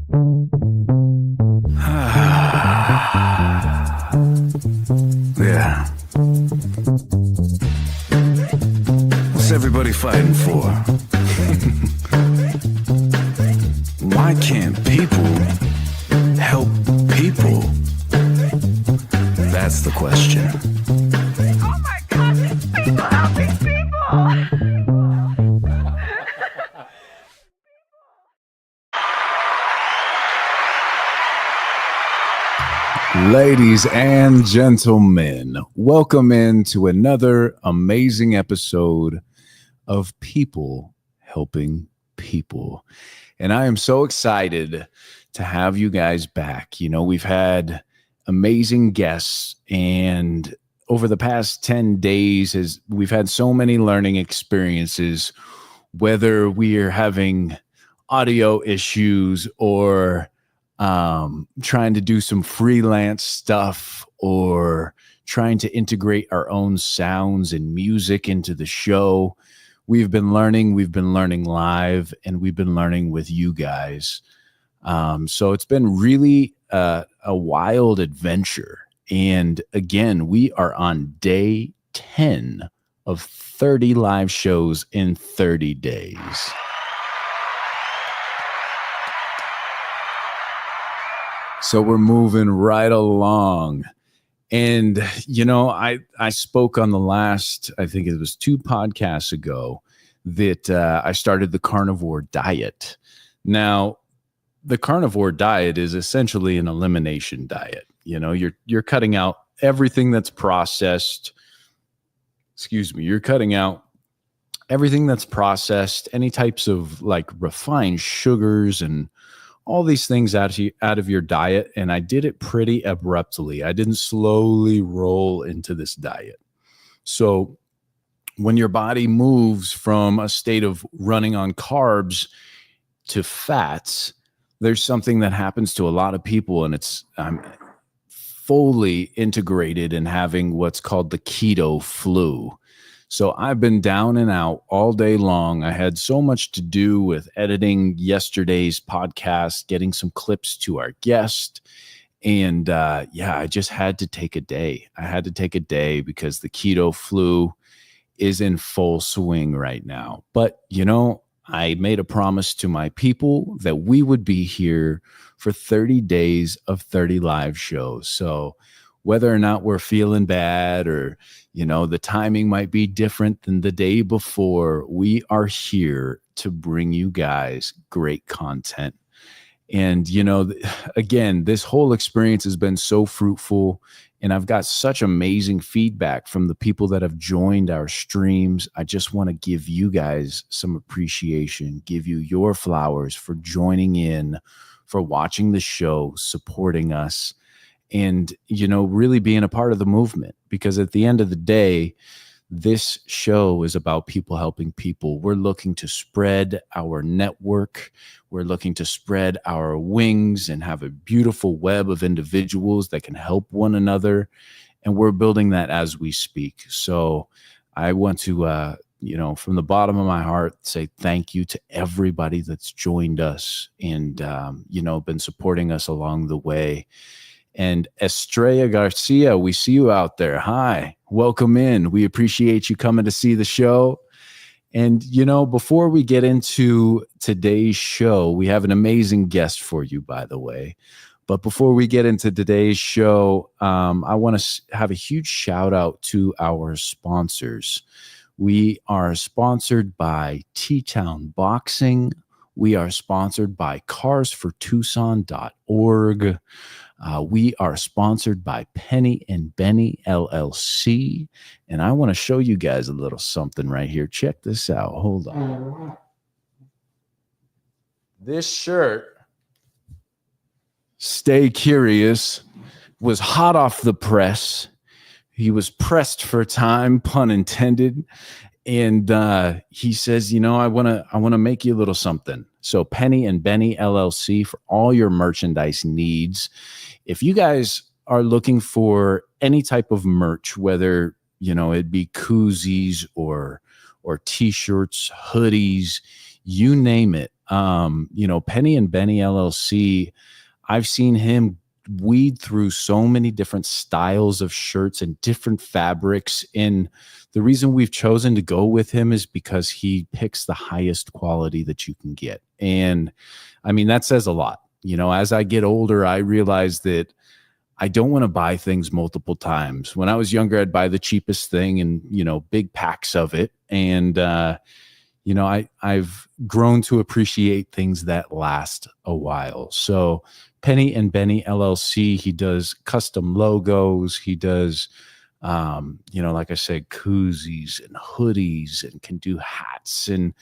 Yeah. What's everybody fighting for? Why can't people help people? That's the question. Oh my gosh, it's people helping people! Ladies and gentlemen, welcome into another amazing episode of People Helping People. And I am so excited to have you guys back. You know, we've had amazing guests, and over the past 10 days, we've had so many learning experiences, whether we are having audio issues or trying to do some freelance stuff or trying to integrate our own sounds and music into the show. We've been learning live, and we've been learning with you guys. So it's been really a wild adventure. And again, we are on day 10 of 30 live shows in 30 days. So we're moving right along. And, you know, I spoke on the last, I think it was 2 podcasts ago, that I started the carnivore diet. Now, the carnivore diet is essentially an elimination diet. You know, you're cutting out everything that's processed. You're cutting out everything that's processed, any types of like refined sugars and all these things out of your diet. And I did it pretty abruptly. I didn't slowly roll into this diet. So when your body moves from a state of running on carbs to fats, there's something that happens to a lot of people, and it's fully integrated in having what's called the keto flu. So I've been down and out all day long. I had so much to do with editing yesterday's podcast, getting some clips to our guest. And I just had to take a day. I had to take a day because the keto flu is in full swing right now. But, you know, I made a promise to my people that we would be here for 30 days of 30 live shows. So whether or not we're feeling bad or, you know, the timing might be different than the day before, we are here to bring you guys great content. And, you know, again, this whole experience has been so fruitful, and I've got such amazing feedback from the people that have joined our streams. I just want to give you guys some appreciation, give you your flowers for joining in, for watching the show, supporting us, and, you know, really being a part of the movement. Because at the end of the day, this show is about people helping people. We're looking to spread our network. We're looking to spread our wings and have a beautiful web of individuals that can help one another. And we're building that as we speak. So I want to, you know, from the bottom of my heart, say thank you to everybody that's joined us and, you know, been supporting us along the way. And Estrella Garcia, we see you out there. Hi, welcome in. We appreciate you coming to see the show. And, you know, before we get into today's show, we have an amazing guest for you, by the way. But before we get into today's show, I want to have a huge shout out to our sponsors. We are sponsored by T-Town Boxing. We are sponsored by carsfortucson.org. We are sponsored by Penny and Benny LLC. And I want to show you guys a little something right here. Check this out. Hold on. This shirt, Stay Curious, was hot off the press. He was pressed for time, pun intended. And he says, you know, I want to make you a little something. So Penny and Benny LLC for all your merchandise needs. If you guys are looking for any type of merch, whether, you know, it'd be koozies or t-shirts, hoodies, you name it. Penny and Benny LLC, I've seen him weed through so many different styles of shirts and different fabrics. And the reason we've chosen to go with him is because he picks the highest quality that you can get. And I mean, that says a lot. As I get older, I realize that I don't want to buy things multiple times. When I was younger, I'd buy the cheapest thing and, big packs of it. And, I've grown to appreciate things that last a while. So Penny and Benny LLC, he does custom logos. He does, like I said, koozies and hoodies, and can do hats. And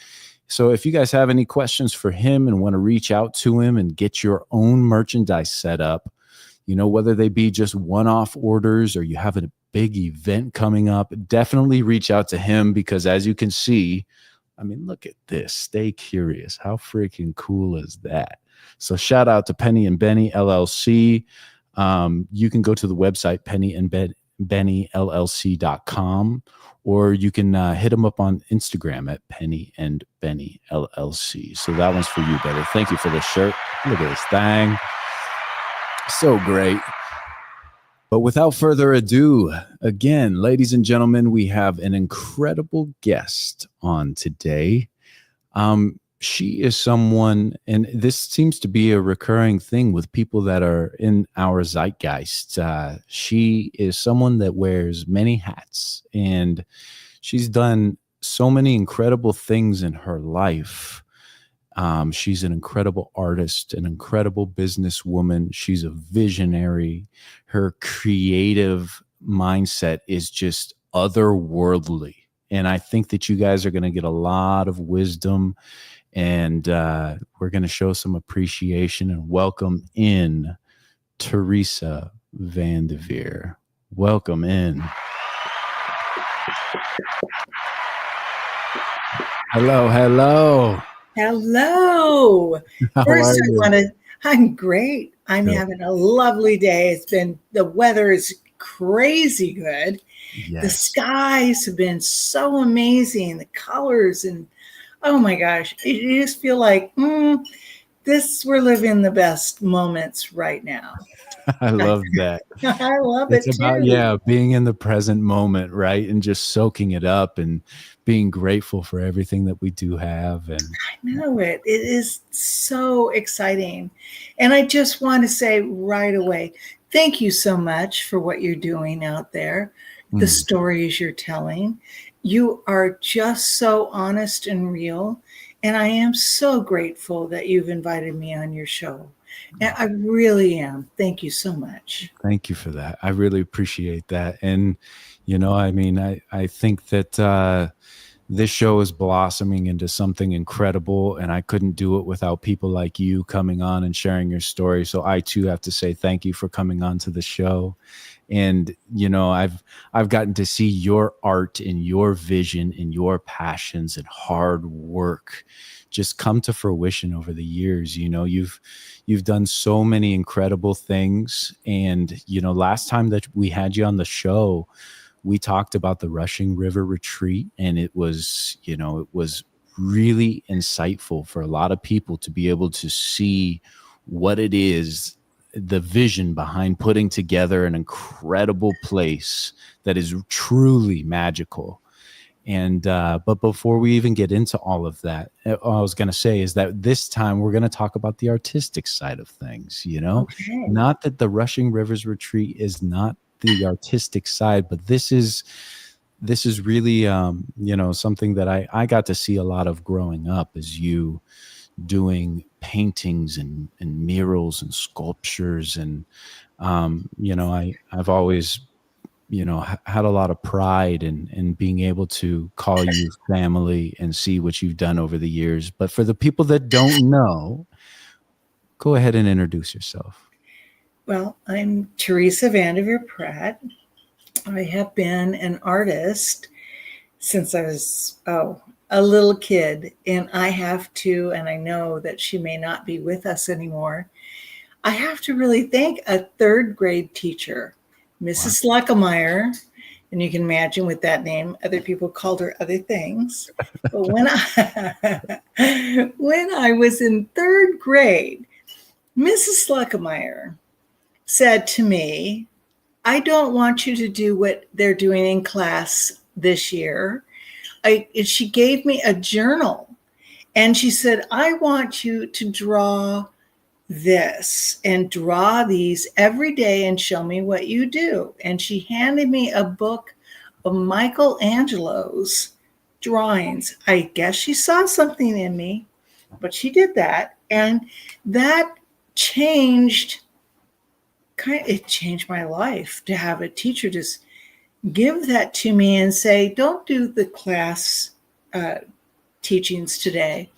so if you guys have any questions for him and want to reach out to him and get your own merchandise set up, whether they be just one-off orders or you have a big event coming up, definitely reach out to him, because as you can see, I mean, look at this. Stay curious. How freaking cool is that? So shout out to Penny and Benny LLC. You can go to the website pennyandbennyllc.com, or you can hit them up on Instagram at Penny and Benny LLC. So that one's for you, brother. Thank you for the shirt. Look at this thing. So great. But without further ado, again, ladies and gentlemen, we have an incredible guest on today. She is someone, and this seems to be a recurring thing with people that are in our zeitgeist. She is someone that wears many hats, and she's done so many incredible things in her life. She's an incredible artist, an incredible businesswoman. She's a visionary. Her creative mindset is just otherworldly. And I think that you guys are going to get a lot of wisdom, and we're going to show some appreciation and welcome in Teresa Van De Veere. Welcome in. Hello, hello. Hello. First, I'm great. I'm having a lovely day. The weather is crazy good. Yes. The skies have been so amazing. The colors, and oh my gosh, you just feel like we're living the best moments right now. I love that. I love it's it about, too. being in the present moment, right? And just soaking it up and being grateful for everything that we do have. And I know it. It is so exciting. And I just want to say right away, thank you so much for what you're doing out there, the stories you're telling. You are just so honest and real. And I am so grateful that you've invited me on your show. And I really am. Thank you so much. Thank you for that. I really appreciate that. And, I think that this show is blossoming into something incredible, and I couldn't do it without people like you coming on and sharing your story. So I too have to say thank you for coming on to the show. And, I've gotten to see your art and your vision and your passions and hard work just come to fruition over the years. You've done so many incredible things. And, last time that we had you on the show, we talked about the Rushing River retreat, and it was really insightful for a lot of people to be able to see what it is, the vision behind putting together an incredible place that is truly magical. And but before we even get into all of that, all I was going to say is that this time we're going to talk about the artistic side of things. Okay. Not that the Rushing Rivers retreat is not the artistic side, but this is really something that I got to see a lot of growing up, is you doing paintings and murals and sculptures. And I've always had a lot of pride in being able to call you family and see what you've done over the years. But for the people that don't know, go ahead and introduce yourself. Well, I'm Teresa Van De Veere Pratt. I have been an artist since I was, a little kid. And I have to, and I know that she may not be with us anymore, I have to really thank a third grade teacher, Mrs. Luckemeyer, And you can imagine with that name, other people called her other things. But when I was in third grade, Mrs. Sluckemeyer said to me, I don't want you to do what they're doing in class this year. She gave me a journal and she said, I want you to draw this and draw these every day and show me what you do. And she handed me a book of Michelangelo's drawings. I guess she saw something in me, but she did that. And that changed my life to have a teacher just give that to me and say, don't do the class teachings today.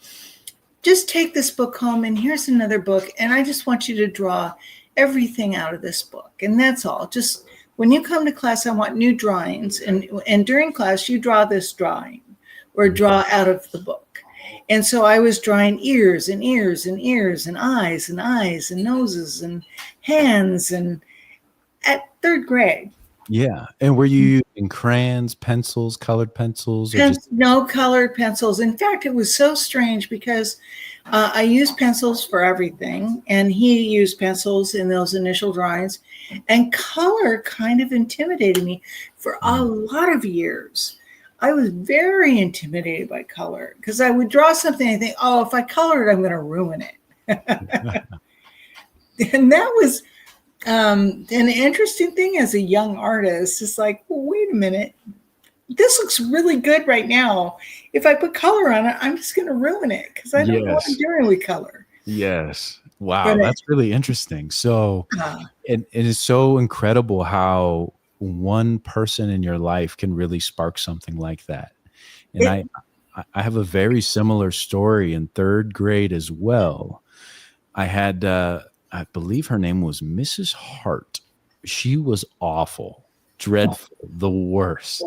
Just take this book home and here's another book. And I just want you to draw everything out of this book. And that's all. Just when you come to class, I want new drawings. And during class, you draw this drawing or draw out of the book. And so I was drawing ears and ears and ears and eyes and noses and hands and at third grade. Yeah. And were you using crayons, pencils, colored pencils? Or No colored pencils. In fact, it was so strange because I used pencils for everything. And he used pencils in those initial drawings. And color kind of intimidated me for a lot of years. I was very intimidated by color because I would draw something and think, oh, if I color it, I'm going to ruin it. And that was an interesting thing as a young artist. It's like, well, wait a minute. This looks really good right now. If I put color on it, I'm just going to ruin it because I don't know what I'm doing with color. Yes. Wow. That's really interesting. So it is so incredible how one person in your life can really spark something like that. And I have a very similar story in third grade as well. I had, I believe her name was Mrs. Hart. She was awful, dreadful, the worst.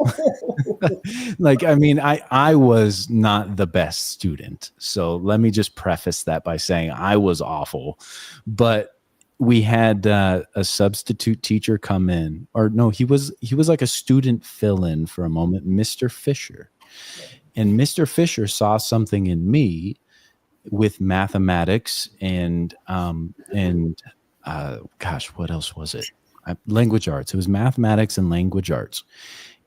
Like, I mean, I was not the best student. So let me just preface that by saying I was awful, but we had a substitute teacher come in, or no, he was like a student fill-in for a moment, Mr. Fisher. And Mr. Fisher saw something in me with mathematics and gosh, what else was it? Language arts. It was mathematics and language arts,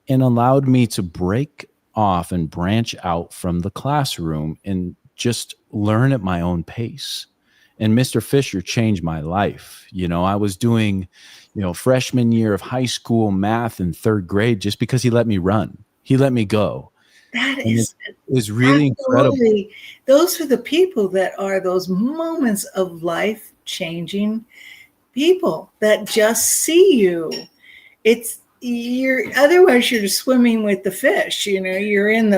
and allowed me to break off and branch out from the classroom and just learn at my own pace. And Mr. Fisher changed my life. You know, I was doing, freshman year of high school math in third grade just because he let me run. He let me go. That is really incredible. Those are the people that are those moments of life changing people that just see you. Otherwise you're just swimming with the fish. You're in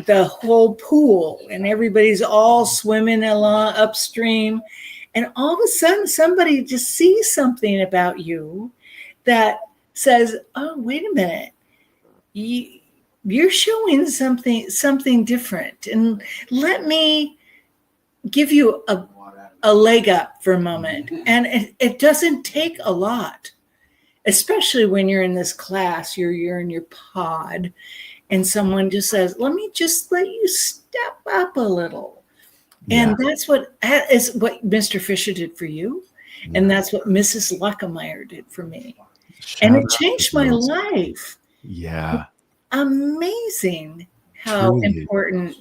the whole pool and everybody's all swimming along upstream, and all of a sudden somebody just sees something about you that says, oh, wait a minute, you're showing something different, and let me give you a leg up for a moment. And it doesn't take a lot, especially when you're in this class, you're in your pod, and someone just says, let me just let you step up a little. And that's what Mr. Fisher did for you. And that's what Mrs. Sluckemeyer did for me. And it changed my life. Yeah. Amazing how important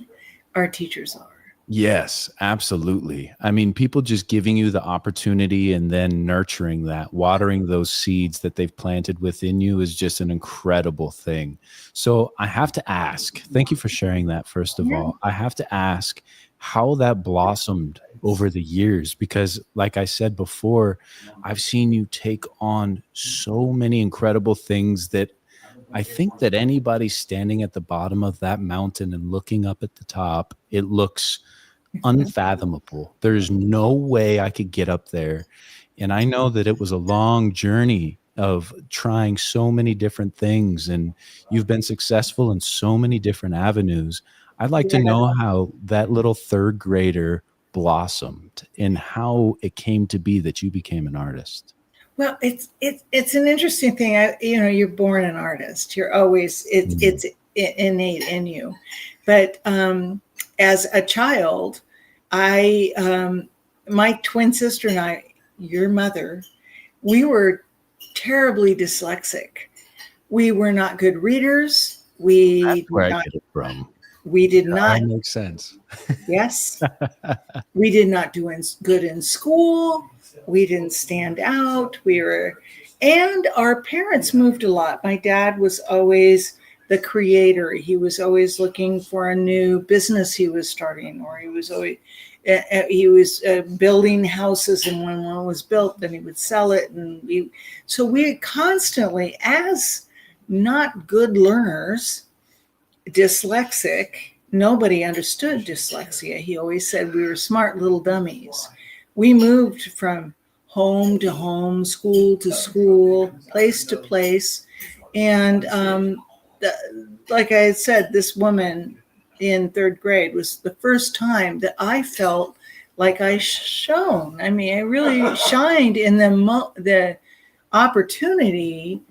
our teachers are. Yes, absolutely. I mean, people just giving you the opportunity and then nurturing that, watering those seeds that they've planted within you is just an incredible thing. So I have to ask, thank you for sharing that, first of all. I have to ask how that blossomed over the years, because like I said before, I've seen you take on so many incredible things that I think that anybody standing at the bottom of that mountain and looking up at the top, it looks unfathomable. There's no way I could get up there. And I know that it was a long journey of trying so many different things, and you've been successful in so many different avenues. I'd like to know how that little third grader blossomed and how it came to be that you became an artist. Well, it's an interesting thing. You're born an artist. You're always it's innate in you. But as a child, my twin sister and I, your mother, we were terribly dyslexic. We were not good readers. That's where I get it from. We did not. That makes sense. Yes. We did not do good in school. We didn't stand out. And our parents moved a lot. My dad was always the creator. He was always looking for a new business he was starting, or he was building houses, and when one was built, then he would sell it. So we constantly, as not good learners, dyslexic, nobody understood dyslexia. He always said we were smart little dummies. We moved from home to home, school to school, place to place. And like I had said, this woman in third grade was the first time that I felt like I shone. I mean, I really shined in the opportunity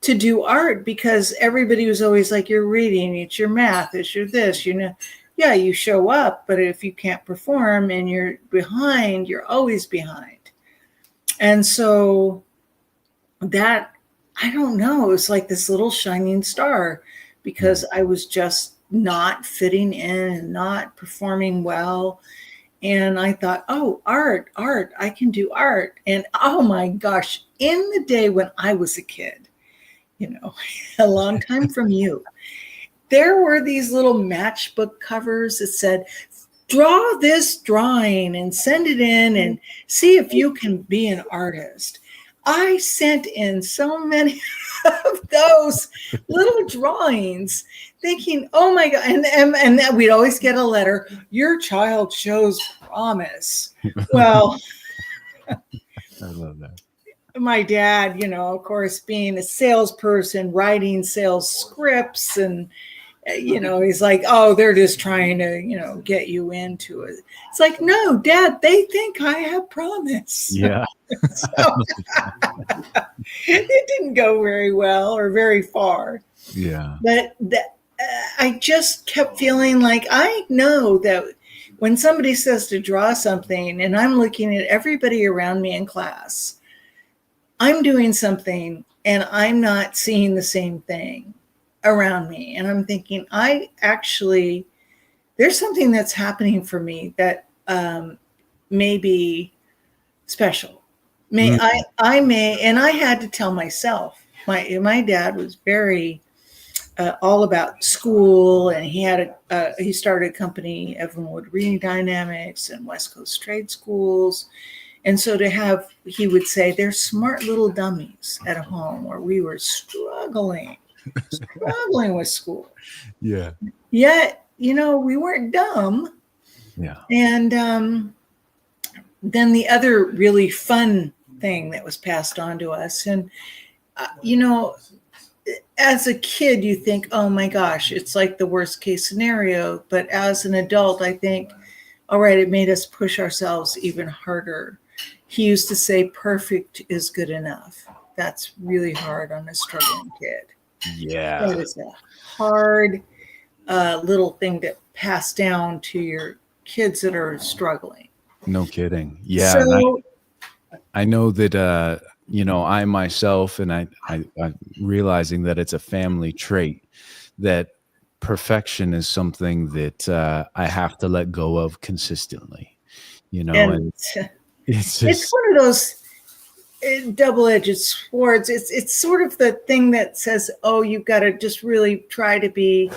to do art, because everybody was always like, you're reading, it's your math, it's your this, yeah, you show up, but if you can't perform and you're behind, you're always behind. And so that, I don't know, it was like this little shining star, because I was just not fitting in and not performing well. And I thought, oh, art, I can do art. And oh my gosh, in the day when I was a kid, a long time from you, there were these little matchbook covers that said, draw this drawing and send it in and see if you can be an artist. I sent in so many of those little drawings thinking, oh my God. And we'd always get a letter, your child shows promise. Well, I love that. My dad, of course, being a salesperson, writing sales scripts, and he's like, oh, they're just trying to, get you into it. It's like, no, Dad, they think I have promise. Yeah. So, it didn't go very well or very far. Yeah. But I just kept feeling like, I know that when somebody says to draw something, and I'm looking at everybody around me in class, I'm doing something and I'm not seeing the same thing around me. And I'm thinking, there's something that's happening for me that may be special. I may, and I had to tell myself, my dad was very all about school, and he started a company, Evanwood Reading Dynamics and West Coast Trade Schools. And so he would say, they're smart little dummies at home, where we were struggling with school. Yeah. Yet, we weren't dumb. Yeah. And then the other really fun thing that was passed on to us, and, as a kid, you think, oh my gosh, it's like the worst case scenario. But as an adult, I think, all right, it made us push ourselves even harder. He used to say, perfect is good enough. That's really hard on a struggling kid. Yeah. That is a hard little thing to pass down to your kids that are struggling. No kidding. Yeah. So, I know that, I myself, and I'm realizing that it's a family trait, that perfection is something that I have to let go of consistently, and it's one of those double-edged swords. It's sort of the thing that says, oh, you've got to just really try to be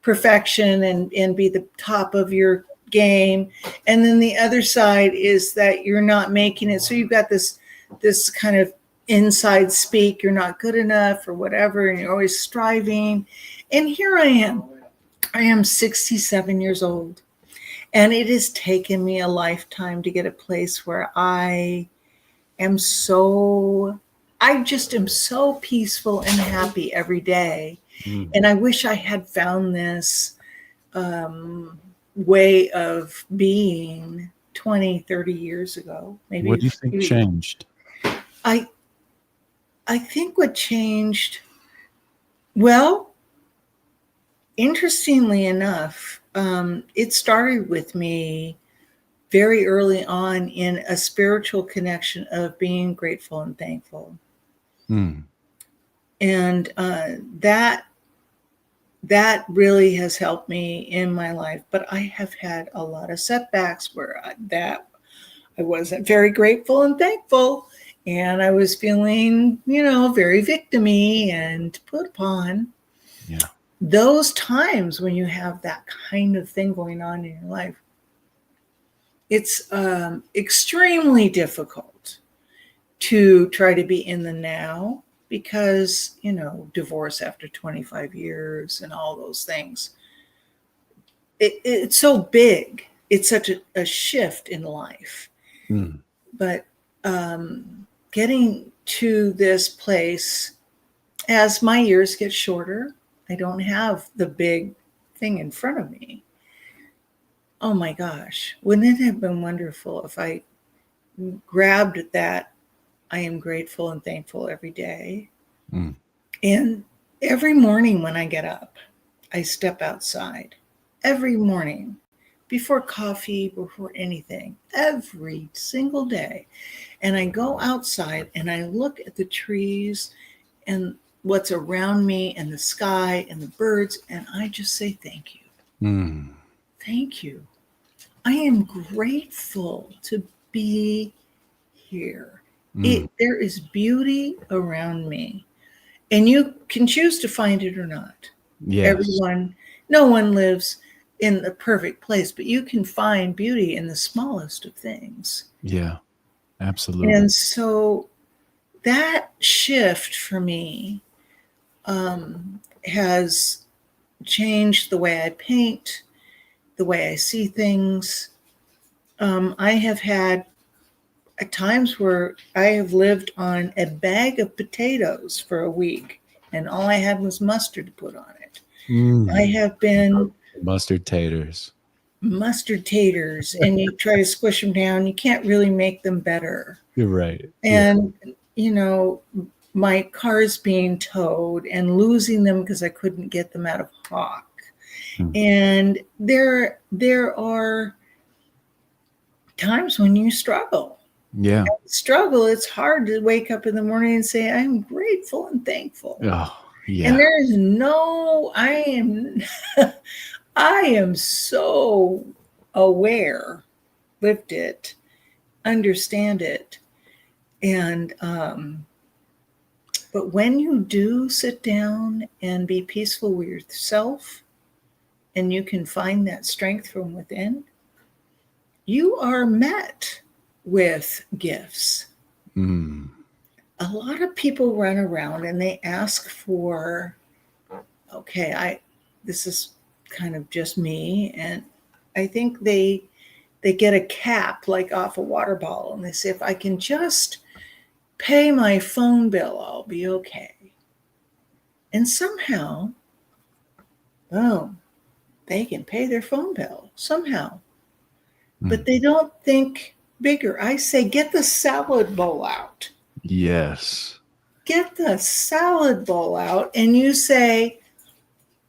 perfection and be the top of your game. And then the other side is that you're not making it. So you've got this kind of inside speak, you're not good enough or whatever, and you're always striving. And here I am 67 years old. And it has taken me a lifetime to get a place where I just am so peaceful and happy every day. Mm. And I wish I had found this way of being 20, 30 years ago. Maybe. What do you think changed? I think what changed, well, interestingly enough, it started with me very early on in a spiritual connection of being grateful and thankful. Mm. And that really has helped me in my life. But I have had a lot of setbacks where I wasn't very grateful and thankful. And I was feeling, very victim-y and put upon. Yeah. Those times when you have that kind of thing going on in your life, it's extremely difficult to try to be in the now because, divorce after 25 years and all those things. It's so big. It's such a shift in life. Mm. But getting to this place, as my years get shorter, I don't have the big thing in front of me. Oh my gosh, wouldn't it have been wonderful if I grabbed that I am grateful and thankful every day. Mm. And every morning when I get up, I step outside. Every morning, before coffee, before anything, every single day. And I go outside and I look at the trees and what's around me and the sky and the birds, and I just say thank you. Mm. Thank you. I am grateful to be here. Mm. There is beauty around me, and you can choose to find it or not. Yes. No one lives in the perfect place, but you can find beauty in the smallest of things. Yeah, absolutely. And so that shift for me has changed the way I paint, the way I see things. I have had times where I have lived on a bag of potatoes for a week, and all I had was mustard to put on it. Mm. I have been Mustard taters. mustard taters, and you try to squish them down. You can't really make them better. You're right. And, my car's being towed and losing them because I couldn't get them out of hock. Hmm. And there are times when you struggle. Yeah. Struggle, it's hard to wake up in the morning and say, I'm grateful and thankful. Oh, yeah. And there is I am so aware, lived it, understand it. And, but when you do sit down and be peaceful with yourself, and you can find that strength from within, you are met with gifts. Mm. A lot of people run around and they ask for, this is kind of just me. And I think they get a cap like off a water bottle and they say, if I can just pay my phone bill, I'll be okay. And somehow, boom, they can pay their phone bill somehow. But they don't think bigger. I say, get the salad bowl out. Yes. Get the salad bowl out and you say,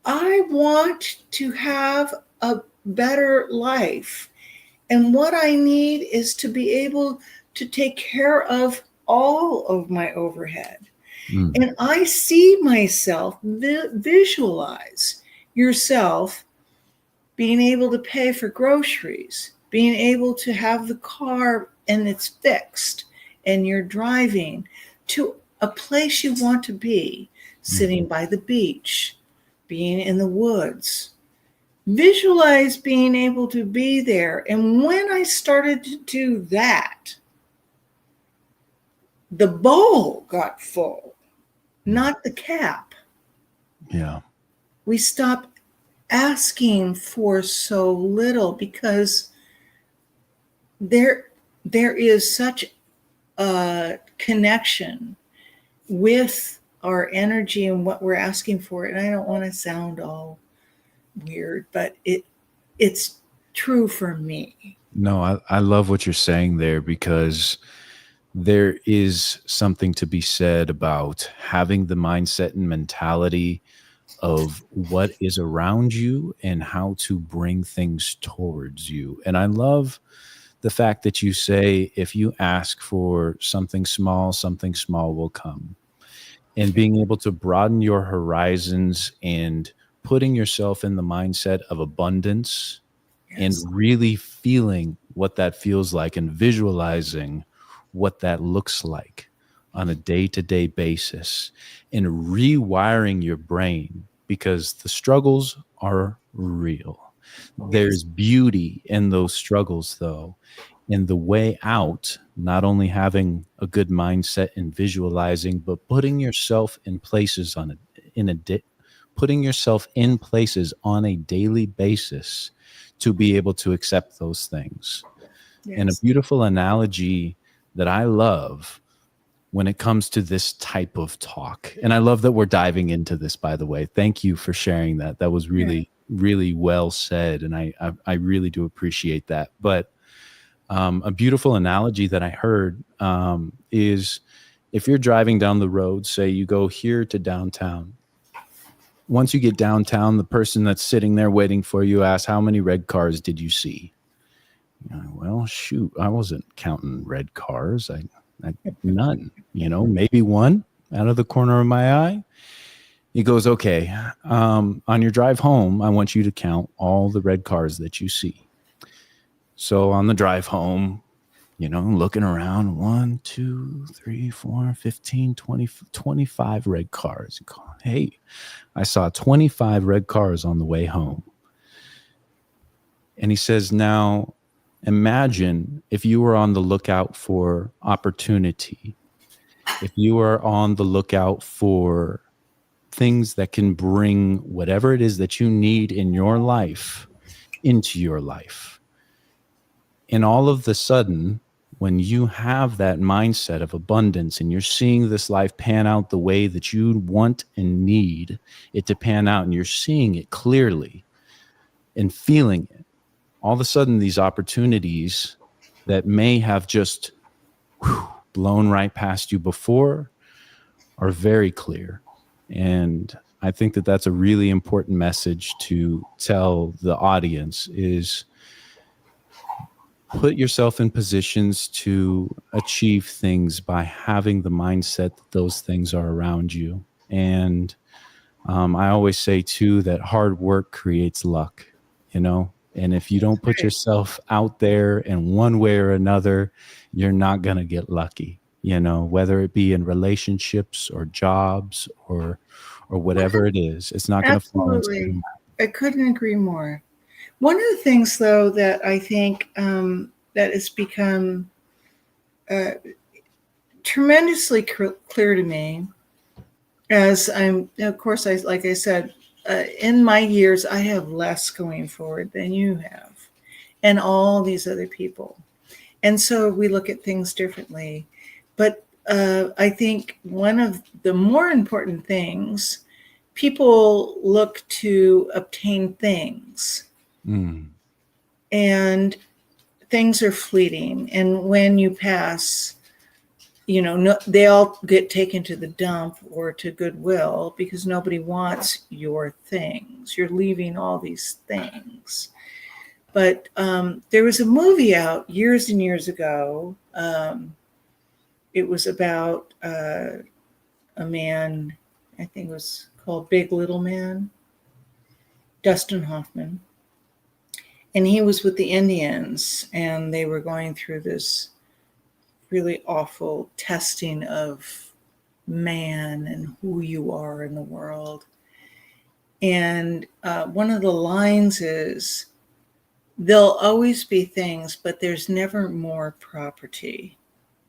I want to have a better life. And what I need is to be able to take care of all of my overhead. Mm. And I see myself, visualize yourself being able to pay for groceries, being able to have the car and it's fixed and you're driving to a place you want to be, sitting by the beach, being in the woods. Visualize being able to be there. And when I started to do that, the bowl got full, not the cap. Yeah. We stopped asking for so little because there is such a connection with our energy and what we're asking for. And I don't want to sound all weird, but it's true for me. No, I love what you're saying there because there is something to be said about having the mindset and mentality of what is around you and how to bring things towards you. And I love the fact that you say, if you ask for something small will come. And being able to broaden your horizons and putting yourself in the mindset of abundance and Yes. really feeling what that feels like and visualizing what that looks like on a day-to-day basis and rewiring your brain, because the struggles are real. There's beauty in those struggles, though, and the way out, not only having a good mindset and visualizing, but putting yourself in places putting yourself in places on a daily basis to be able to accept those things. And a Yes. beautiful analogy that I love when it comes to this type of talk, and I love that we're diving into this, by the way. Thank you for sharing that. That was Yeah. really, really well said, and I really do appreciate that. But a beautiful analogy that I heard is, if you're driving down the road, say you go here to downtown. Once you get downtown, the person that's sitting there waiting for you asks, how many red cars did you see? Well, shoot, I wasn't counting red cars. I none, maybe one out of the corner of my eye. He goes, okay, on your drive home, I want you to count all the red cars that you see. So on the drive home, looking around, 1, 2, 3, 4, 15, 20, 25 red cars. Hey, I saw 25 red cars on the way home. And he says, now imagine if you were on the lookout for opportunity, if you are on the lookout for things that can bring whatever it is that you need in your life into your life. And all of the sudden, when you have that mindset of abundance and you're seeing this life pan out the way that you want and need it to pan out, and you're seeing it clearly and feeling it, all of a sudden these opportunities that may have just blown right past you before are very clear. And I think that that's a really important message to tell the audience, is put yourself in positions to achieve things by having the mindset that those things are around you. And I always say too that hard work creates luck, and if you don't put yourself out there in one way or another, you're not going to get lucky, whether it be in relationships or jobs or whatever it is. It's not going to fall into your Absolutely. lap. I couldn't agree more. One of the things, though, that I think that has become tremendously clear to me, as of course, like I said, in my years, I have less going forward than you have, and all these other people. And so we look at things differently. But I think one of the more important things, people look to obtain things. And things are fleeting. And when you pass, they all get taken to the dump or to Goodwill, because nobody wants your things. You're leaving all these things. But there was a movie out years and years ago. It was about a man, I think it was called Big Little Man, Dustin Hoffman. And he was with the Indians, and they were going through this really awful testing of man and who you are in the world. And one of the lines is, there'll always be things, but there's never more property.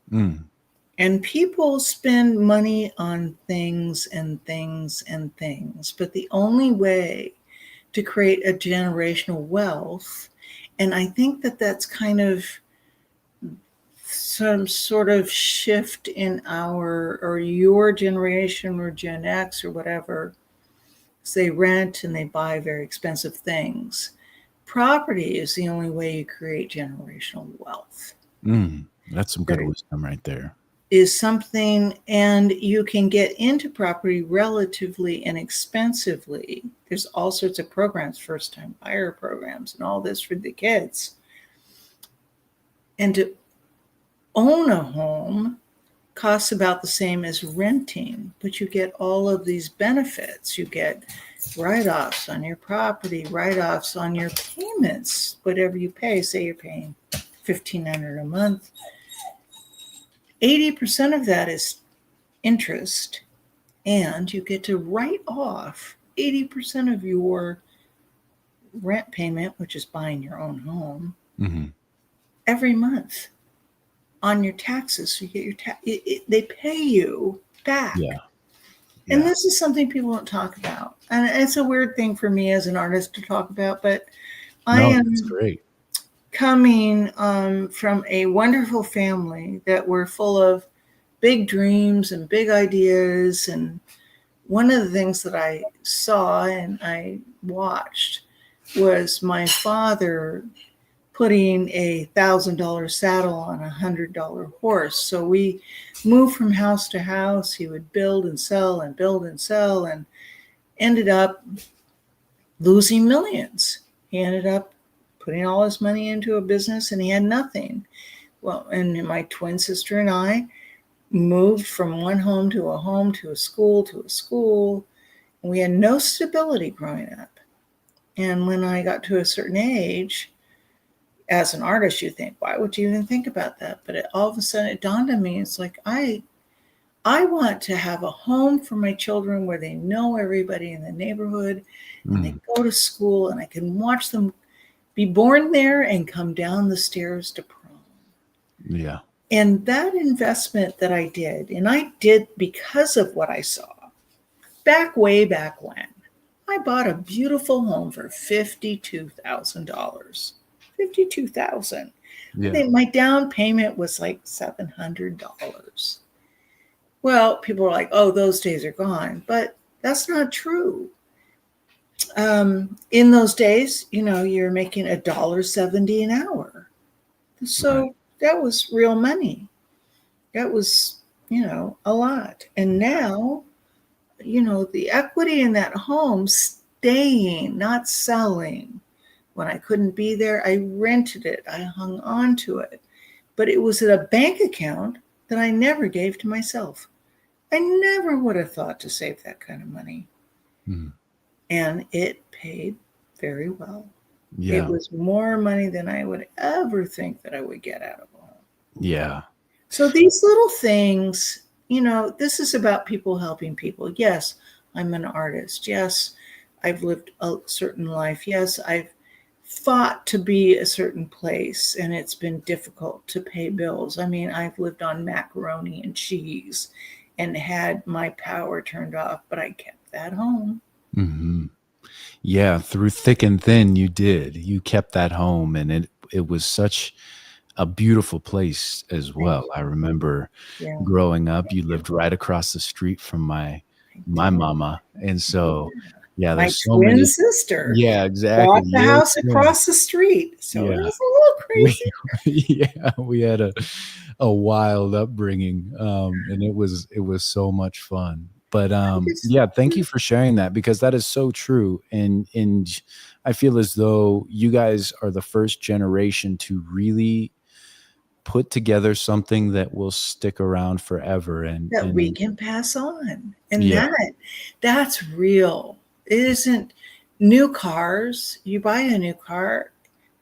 And people spend money on things and things and things, but the only way to create a generational wealth, and I think that that's kind of some sort of shift in our or your generation or Gen X or whatever, is they rent and they buy very expensive things. Property is the only way you create generational wealth. That's some good wisdom right there. is something, and you can get into property relatively inexpensively. There's all sorts of programs, first time buyer programs, and all this for the kids. And to own a home costs about the same as renting, but you get all of these benefits. You get write-offs on your property, write-offs on your payments, whatever you pay. Say you're paying $1,500 a month. 80% of that is interest, and you get to write off 80% of your rent payment, which is buying your own home, every month on your taxes. So you get your they pay you back. Yeah. And this is something people don't talk about. And it's a weird thing for me as an artist to talk about, but I am great. coming from a wonderful family that were full of big dreams and big ideas. And one of the things that I saw and I watched was my father putting a $1,000 saddle on a $100 horse. So we moved from house to house. He would build and sell and build and sell, and ended up losing millions. He ended up putting all his money into a business, and he had nothing. Well, and my twin sister and I moved from one home to a home, to a school, to a school. And we had no stability growing up. And when I got to a certain age, as an artist, you think, why would you even think about that? But all of a sudden it dawned on me, it's like, I want to have a home for my children where they know everybody in the neighborhood, and they go to school, and I can watch them be born there and come down the stairs to prom. Yeah. And that investment that I did, and I did because of what I saw way back when, I bought a beautiful home for $52,000. $52,000. Yeah. I think my down payment was like $700. Well, people are like, oh, those days are gone, but that's not true. In those days, you're making $1.70 an hour. So that was real money. That was, a lot. And now, the equity in that home staying, not selling. When I couldn't be there, I rented it. I hung on to it. But it was in a bank account that I never gave to myself. I never would have thought to save that kind of money. And it paid very well. Yeah. It was more money than I would ever think that I would get out of a home. Yeah. So these little things, this is about people helping people. Yes, I'm an artist. Yes, I've lived a certain life. Yes, I've fought to be a certain place, and it's been difficult to pay bills. I mean, I've lived on macaroni and cheese and had my power turned off, but I kept that home. Yeah, through thick and thin, you kept that home, and it was such a beautiful place as well. I remember growing up, you lived right across the street from my mama, and so my there's so twin sister. Yeah, exactly. Bought the house across the street, so it was a little crazy. We had a wild upbringing, and it was so much fun. But thank you for sharing that, because that is so true. And I feel as though you guys are the first generation to really put together something that will stick around forever, and we can pass on. And that's real. It isn't new cars. You buy a new car,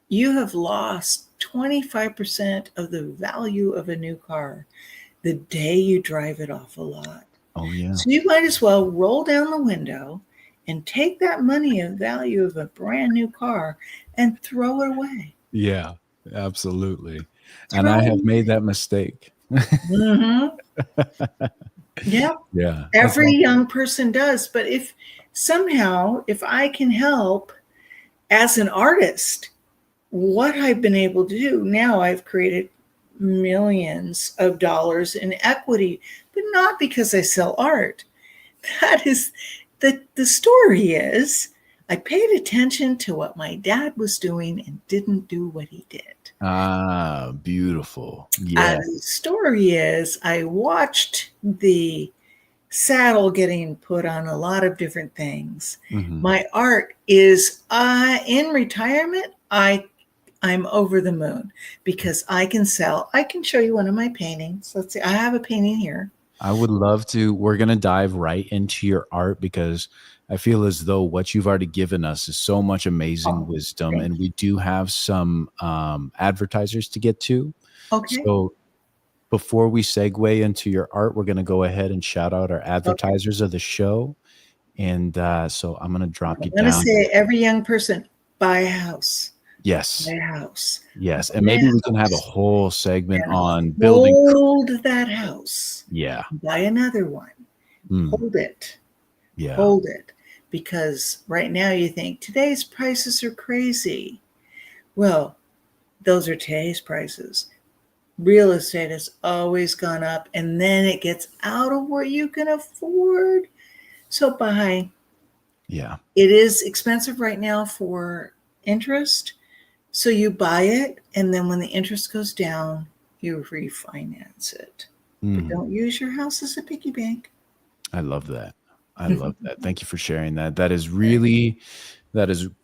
you have lost 25% of the value of a new car the day you drive it off a lot. Oh, yeah. So you might as well roll down the window and take that money and value of a brand new car and throw it away. Yeah, absolutely. And I have made that mistake. Yeah. Yeah. Every young person does. But if I can help as an artist, what I've been able to do now, I've created millions of dollars in equity, but not because I sell art. That is the story is I paid attention to what my dad was doing and didn't do what he did. Ah, beautiful. Yeah. The story is I watched the saddle getting put on a lot of different things. Mhm. My art is in retirement. I'm over the moon because I can sell. I can show you one of my paintings. Let's see. I have a painting here. I would love to. We're going to dive right into your art because I feel as though what you've already given us is so much amazing Oh, wisdom. thank And you. we do have some advertisers to get to. Okay. So before we segue into your art, we're going to go ahead and shout out our Okay. advertisers of the show. And so I'm going to drop I'm you going to down. say every young person buy a house. Buy Yes. a house. Yes. Buy And maybe we a can have a house whole segment and on building. hold that house. Yeah. Buy another one. Mm, Hold it. yeah. Hold it. Because right now you think today's prices are crazy. Well, those are today's prices. Real estate has always gone up and then it gets out of what you can afford. So buy. Yeah. It is expensive right now for interest. So you buy it, and then when the interest goes down, you refinance it. But Mm. don't use your house as a piggy bank. I love that. I love that. Thank you for sharing that. That is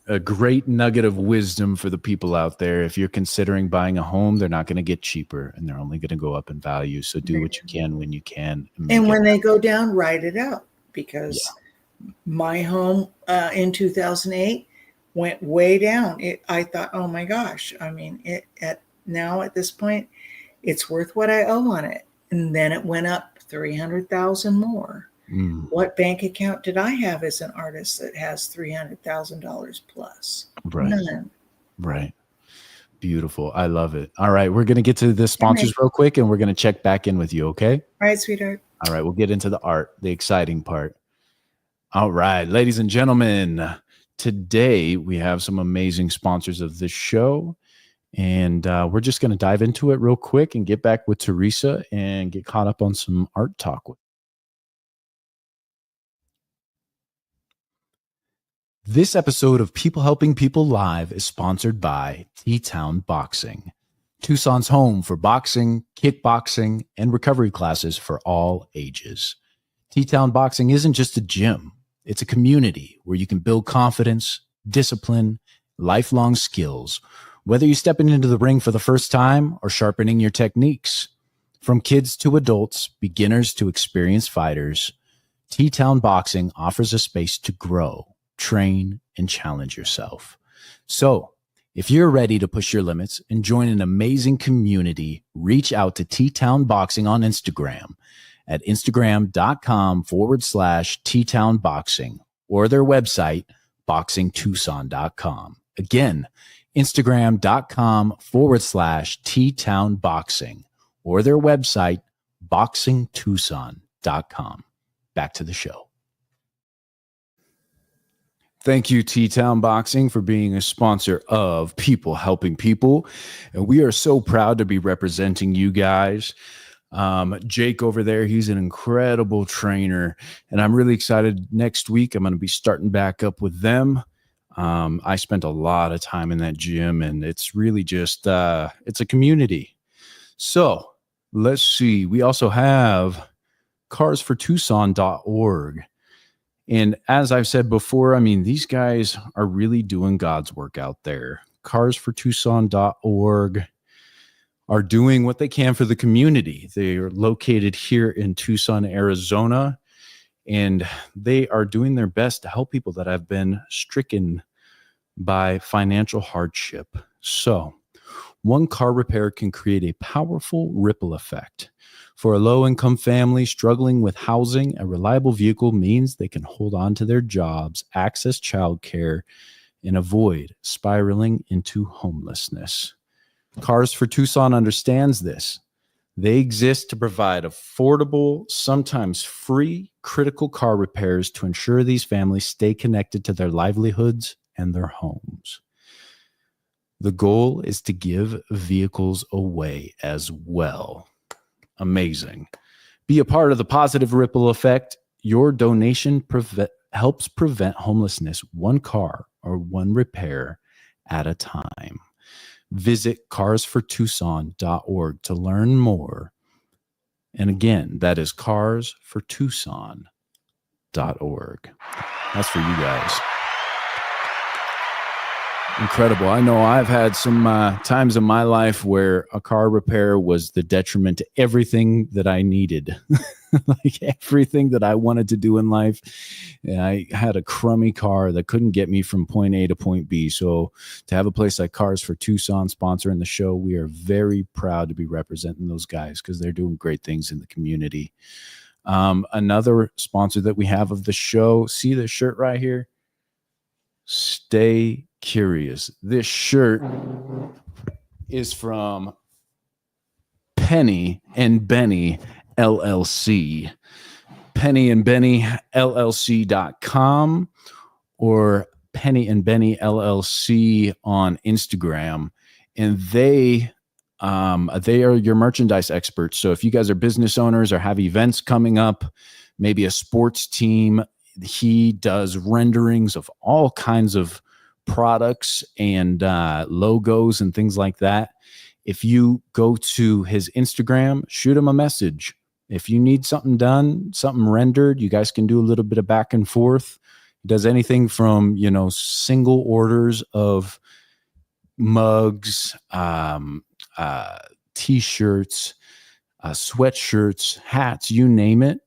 a great nugget of wisdom for the people out there. If you're considering buying a home, they're not going to get cheaper and they're only going to go up in value. So do what you can when you can and make And it. when they go down, write it out Yeah. because my home in 2008 went way down. I thought, oh my gosh, I mean, at this point, it's worth what I owe on it. And then it went up 300,000 more. Mm, What bank account did I have as an artist that has $300,000 plus? right. None. Right. Beautiful. I love it. All right. We're going to get to the Okay. sponsors real quick and we're going to check back in with you. Okay. All right, sweetheart. All right. We'll get into the art, the exciting part. All right. Ladies and gentlemen, today we have some amazing sponsors of this show. And we're just going to dive into it real quick and get back with Teresa and get caught up on some art talk. This episode of People Helping People Live is sponsored by T-Town Boxing, Tucson's home for boxing, kickboxing, and recovery classes for all ages. T-Town Boxing isn't just a gym. It's a community where you can build confidence, discipline, lifelong skills, whether you're stepping into the ring for the first time or sharpening your techniques. From kids to adults, beginners to experienced fighters, T-Town Boxing offers a space to grow, train, and challenge yourself. So, if you're ready to push your limits and join an amazing community, reach out to T-Town Boxing on Instagram at Instagram.com/T-Town Boxing or their website, boxingtucson.com. Again, Instagram.com/T-Town Boxing or their website, boxingtucson.com. Back to the show. Thank you, T-Town Boxing, for being a sponsor of People Helping People. And we are so proud to be representing you guys. Jake over there, he's an incredible trainer. And I'm really excited. Next week, I'm going to be starting back up with them. I spent a lot of time in that gym, and it's really just, it's a community. So let's see. We also have carsfortucson.org. And as I've said before, I mean, these guys are really doing God's work out there. Carsfortucson.org are doing what they can for the community. They are located here in Tucson, Arizona, and they are doing their best to help people that have been stricken by financial hardship. So, one car repair can create a powerful ripple effect. For a low-income family struggling with housing, a reliable vehicle means they can hold on to their jobs, access childcare, and avoid spiraling into homelessness. Cars for Tucson understands this. They exist to provide affordable, sometimes free, critical car repairs to ensure these families stay connected to their livelihoods and their homes. The goal is to give vehicles away as well. Amazing. Be a part of the positive ripple effect. Your donation helps prevent homelessness one car or one repair at a time. Visit carsfortucson.org to learn more. And again, that is carsfortucson.org. That's for you guys. Incredible. I know I've had some times in my life where a car repair was the detriment to everything that I needed, like everything that I wanted to do in life. And I had a crummy car that couldn't get me from point A to point B. So to have a place like Cars for Tucson sponsoring the show, we are very proud to be representing those guys because they're doing great things in the community. Another sponsor that we have of the show, see this shirt right here? Stay curious. This shirt is from Penny and Benny LLC. Penny and Benny LLC.com or Penny and Benny LLC on Instagram. And they are your merchandise experts. So if you guys are business owners or have events coming up, maybe a sports team, he does renderings of all kinds of products and logos and things like that. If you go to his Instagram, shoot him a message. If you need something done, something rendered, you guys can do a little bit of back and forth. He does anything from, single orders of mugs, t-shirts, sweatshirts, hats, you name it.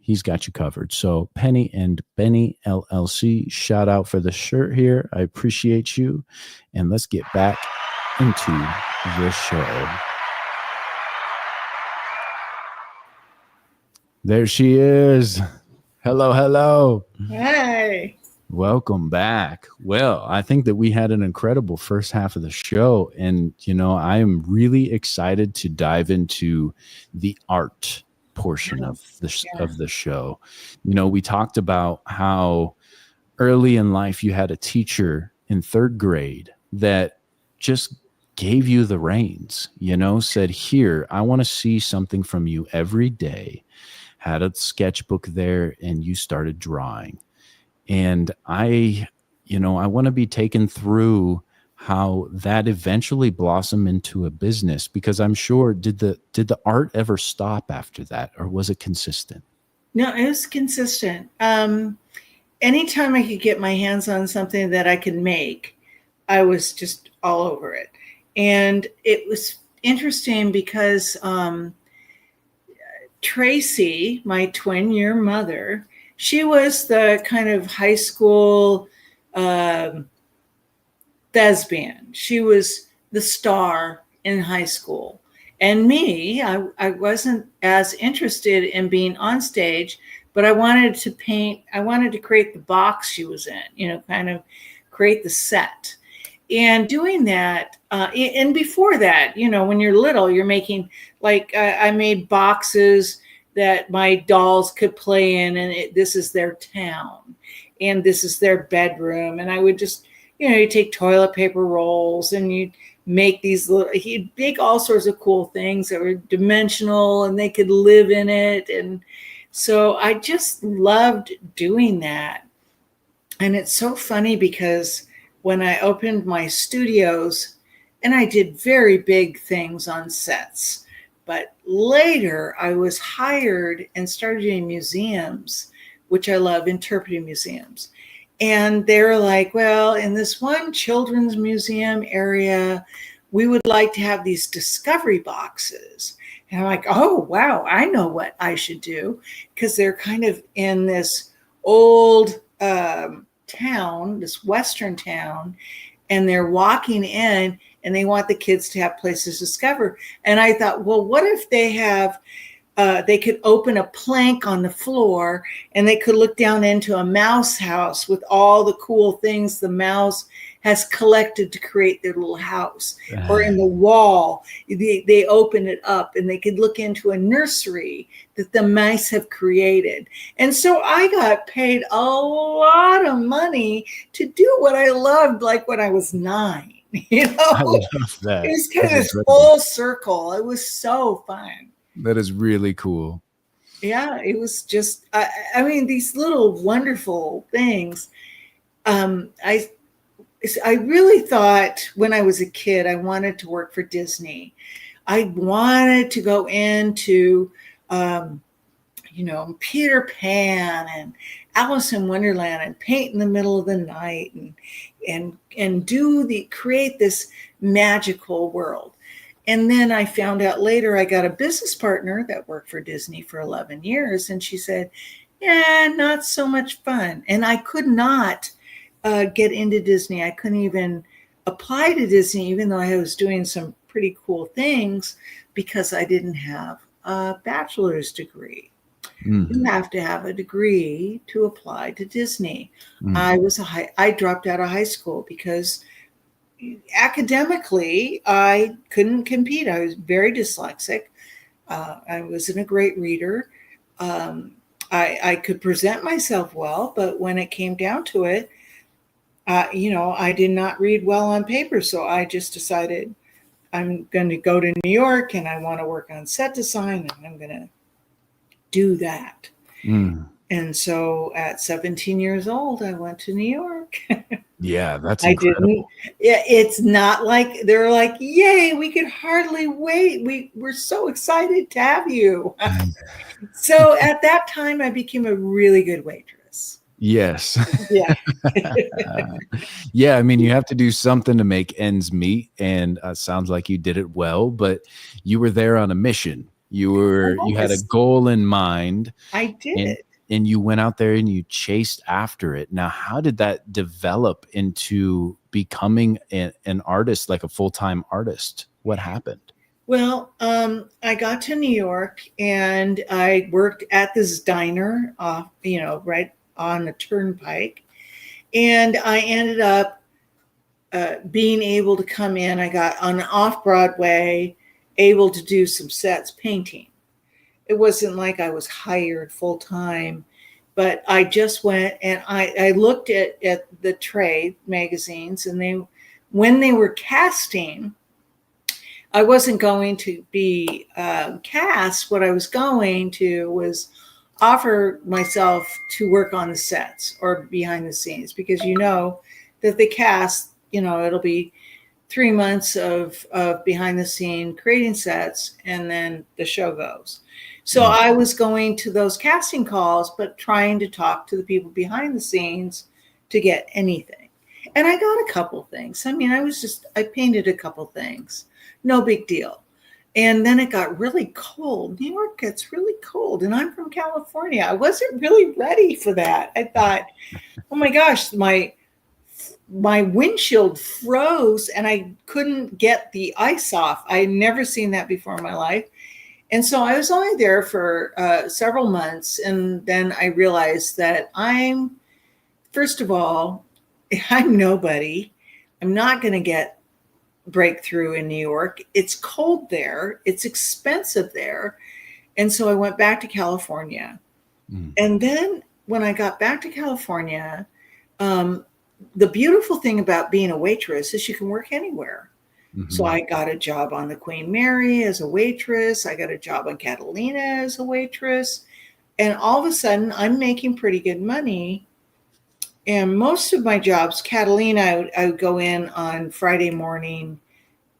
He's got you covered. So Penny and Benny LLC, shout out for the shirt here. I appreciate you. And let's get back into the show. There she is. Hello, hello. Hey. Welcome back. Well, I think that we had an incredible first half of the show. And, I am really excited to dive into the art portion of the show. We talked about how early in life you had a teacher in third grade that just gave you the reins, said, here, I want to see something from you every day. Had a sketchbook there and you started drawing. And I want to be taken through how that eventually blossomed into a business, because I'm sure, did the art ever stop after that, or was it consistent? No, it was consistent. Anytime I could get my hands on something that I could make, I was just all over it. And it was interesting because Tracy, my twin-year mother, she was the kind of high school thespian. She was the star in high school. And me, I wasn't as interested in being on stage, but I wanted to paint. I wanted to create the box she was in, kind of create the set. And doing that, and before that, when you're little, you're making, I made boxes that my dolls could play in, and this is their town, and this is their bedroom. And I would just, you take toilet paper rolls and you make these he'd make all sorts of cool things that were dimensional and they could live in it. And so I just loved doing that. And it's so funny because when I opened my studios, and I did very big things on sets, but later I was hired and started doing museums, which I love, interpreting museums. And they're like, well, in this one children's museum area, we would like to have these discovery boxes. And I'm like, oh, wow, I know what I should do, because they're kind of in this old town, this Western town, and they're walking in and they want the kids to have places to discover. And I thought, well, what if they have, they could open a plank on the floor and they could look down into a mouse house with all the cool things the mouse has collected to create their little house. Or in the wall, they open it up and they could look into a nursery that the mice have created. And so I got paid a lot of money to do what I loved, like when I was 9. I love that. It was kind of full circle. It was so fun. That is really cool. Yeah, it was just, I mean, these little wonderful things. I really thought when I was a kid, I wanted to work for Disney. I wanted to go into, Peter Pan and Alice in Wonderland and paint in the middle of the night and create this magical world. And then I found out later I got a business partner that worked for Disney for 11 years. And she said, yeah, not so much fun. And I could not get into Disney. I couldn't even apply to Disney, even though I was doing some pretty cool things, because I didn't have a bachelor's degree. You have to have a degree to apply to Disney. I dropped out of high school because academically I couldn't compete. I was very dyslexic. I wasn't a great reader. I could present myself well, but when it came down to it, I did not read well on paper. So I just decided I'm going to go to New York and I want to work on set design, and I'm going to do that. And so at 17 years old, I went to New York. Yeah, that's incredible. It's not like they're like, yay, we could hardly wait. We're so excited to have you. So at that time, I became a really good waitress. Yes. Yeah. Yeah, I mean, you have to do something to make ends meet, and sounds like you did it well, but you were there on a mission. You had a goal in mind. I did. And you went out there and you chased after it. Now, how did that develop into becoming an artist, like a full-time artist? What happened? Well, I got to New York and I worked at this diner, right on the turnpike. And I ended up being able to come in. I got on off-Broadway, able to do some sets painting. It wasn't like I was hired full time, but I just went and I looked at the trade magazines, and when they were casting, I wasn't going to be cast. What I was going to was offer myself to work on the sets or behind the scenes, because that the cast, it'll be 3 months of behind the scene creating sets, and then the show goes. So I was going to those casting calls, but trying to talk to the people behind the scenes to get anything. And I got a couple things. I mean, I painted a couple things, no big deal. And then it got really cold. New York gets really cold, and I'm from California. I wasn't really ready for that. I thought, oh my gosh, my windshield froze and I couldn't get the ice off. I had never seen that before in my life. And so I was only there for several months. And then I realized that first of all, I'm nobody. I'm not going to get breakthrough in New York. It's cold there. It's expensive there. And so I went back to California. And then when I got back to California, the beautiful thing about being a waitress is you can work anywhere. So I got a job on the Queen Mary as a waitress. I got a job on Catalina as a waitress. And all of a sudden, I'm making pretty good money. And most of my jobs, Catalina, I would go in on Friday morning,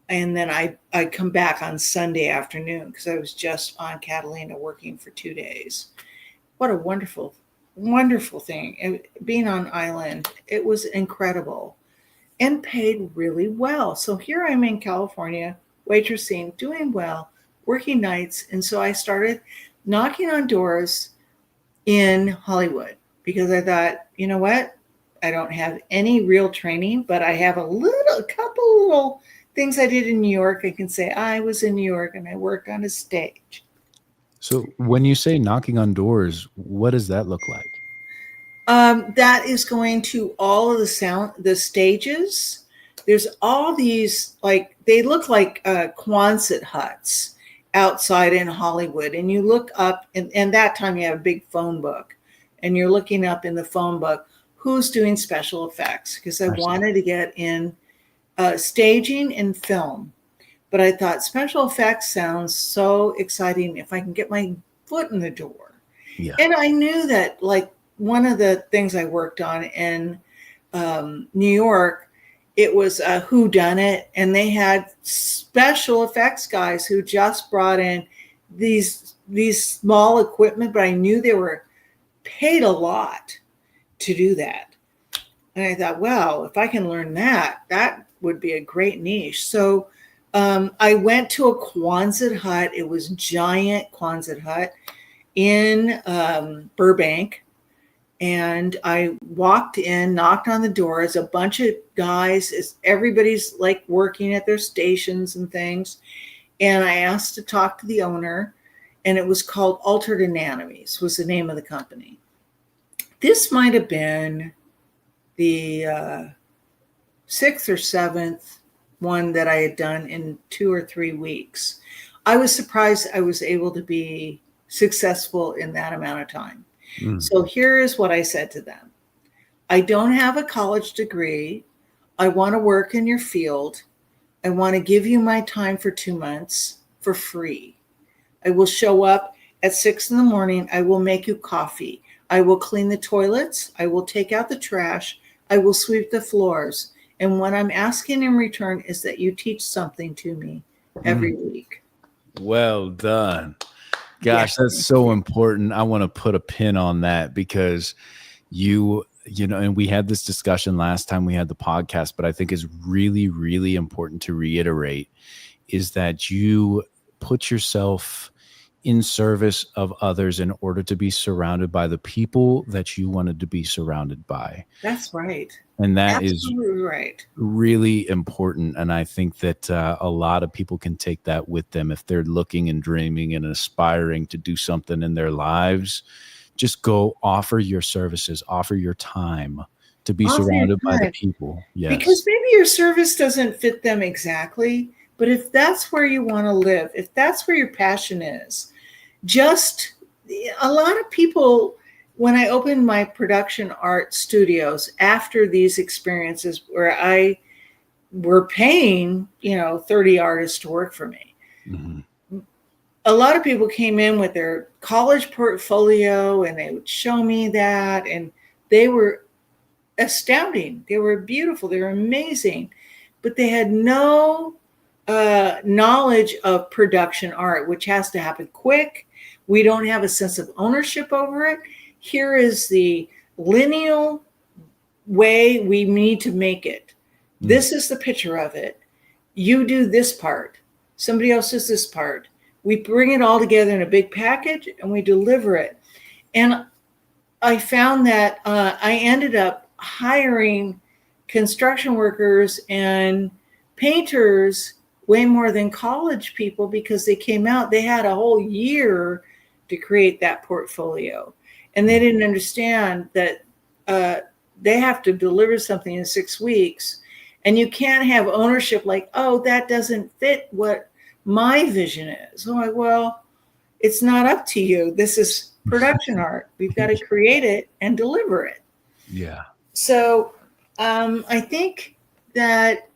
and then I'd come back on Sunday afternoon, because I was just on Catalina working for 2 days. What a wonderful, wonderful thing. And being on island, it was incredible. And paid really well. So here I'm in California, waitressing, doing well, working nights. And so I started knocking on doors in Hollywood, because I thought, you know what? I don't have any real training, but I have a couple little things I did in New York. I can say I was in New York and I worked on a stage. So when you say knocking on doors, what does that look like? That is going to all of the stages. There's all these, they look like Quonset huts outside in Hollywood. And you look up, and that time you have a big phone book, and you're looking up in the phone book, who's doing special effects? Because I wanted to get in staging and film. But I thought special effects sounds so exciting if I can get my foot in the door. Yeah. And I knew that, one of the things I worked on in New York it was a whodunit, and they had special effects guys who just brought in these small equipment, but I knew they were paid a lot to do that. And I thought, well, if I can learn that, that would be a great niche. So I went to a Quonset hut. It was giant Quonset hut in Burbank. And I walked in, knocked on the door, as a bunch of guys, as everybody's like working at their stations and things. And I asked to talk to the owner, and it was called Altered Anatomies was the name of the company. This might have been the 6th or 7th one that I had done in 2 or 3 weeks. I was surprised I was able to be successful in that amount of time. So here is what I said to them. I don't have a college degree. I want to work in your field. I want to give you my time for 2 months for free. I will show up at 6 a.m. I will make you coffee. I will clean the toilets. I will take out the trash. I will sweep the floors. And what I'm asking in return is that you teach something to me every week. Well done. Gosh, that's so important. I want to put a pin on that because you know, and we had this discussion last time we had the podcast, but I think is really, really important to reiterate is that you put yourself in service of others in order to be surrounded by the people that you wanted to be surrounded by. That's right. And that Absolutely is right. really important. And I think that a lot of people can take that with them if they're looking and dreaming and aspiring to do something in their lives. Just go offer your services, offer your time to be surrounded by the people. Yes. Because maybe your service doesn't fit them exactly, but if that's where you want to live, if that's where your passion is, just a lot of people, when I opened my production art studios after these experiences where I were paying, 30 artists to work for me, a lot of people came in with their college portfolio and they would show me that, and they were astounding. They were beautiful. They were amazing, but they had no knowledge of production art, which has to happen quick. We don't have a sense of ownership over it. Here is the lineal way we need to make it. This is the picture of it. You do this part. Somebody else does this part. We bring it all together in a big package and we deliver it. And I found that I ended up hiring construction workers and painters way more than college people because they came out, they had a whole year to create that portfolio. And they didn't understand that they have to deliver something in 6 weeks. And you can't have ownership like, oh, that doesn't fit what my vision is. I'm like, well, it's not up to you. This is production art. We've got to create it and deliver it. Yeah. So I think that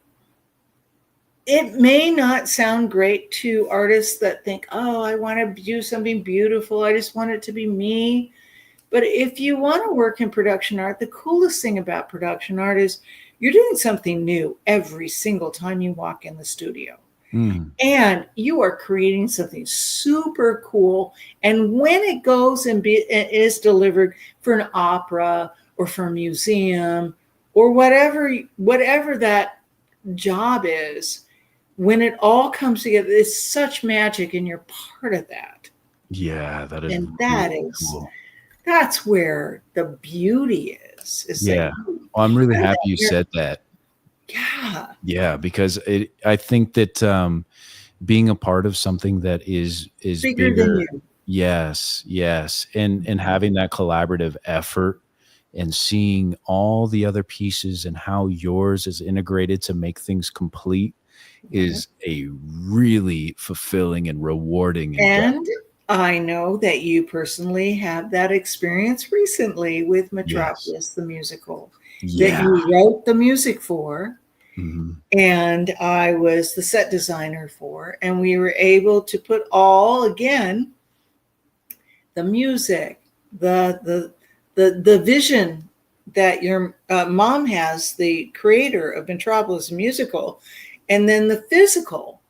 it may not sound great to artists that think, oh, I want to do something beautiful. I just want it to be me. But if you want to work in production art, the coolest thing about production art is you're doing something new every single time you walk in the studio. And you are creating something super cool. And when it goes and is delivered for an opera or for a museum or whatever that job is, when it all comes together, it's such magic and you're part of that. Yeah, that is. And that really is, cool. That's where the beauty is Yeah. Well, I'm really happy you said that. Yeah. Yeah, because I think that being a part of something that is bigger than you. Yes, and having that collaborative effort and seeing all the other pieces and how yours is integrated to make things complete is a really fulfilling and rewarding and I know that you personally have that experience recently with Metropolis, the musical, that you wrote the music for, and I was the set designer for, and we were able to put all, again, the music, the vision that your mom has, the creator of Metropolis musical, and then the physical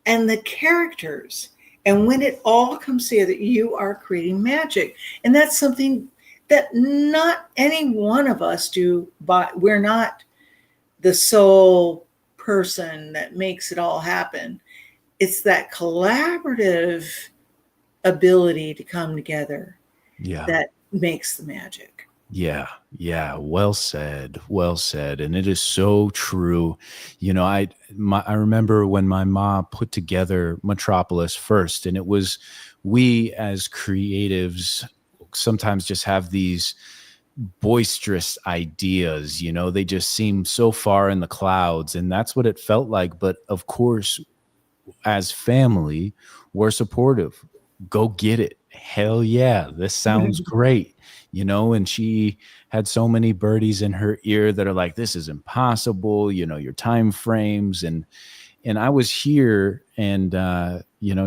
and the characters. And when it all comes together, you are creating magic. And that's something that not any one of us do, but we're not the sole person that makes it all happen. It's that collaborative ability to come together Yeah. that makes the magic. Yeah, yeah, well said, well said, and it is so true. I remember when my mom put together Metropolis first, and it was we as creatives sometimes just have these boisterous ideas. They just seem so far in the clouds, and that's what it felt like. But of course, as family, we're supportive. Go get it. Hell yeah, this sounds great. And she had so many birdies in her ear that are like, this is impossible, your time frames. And I was here, and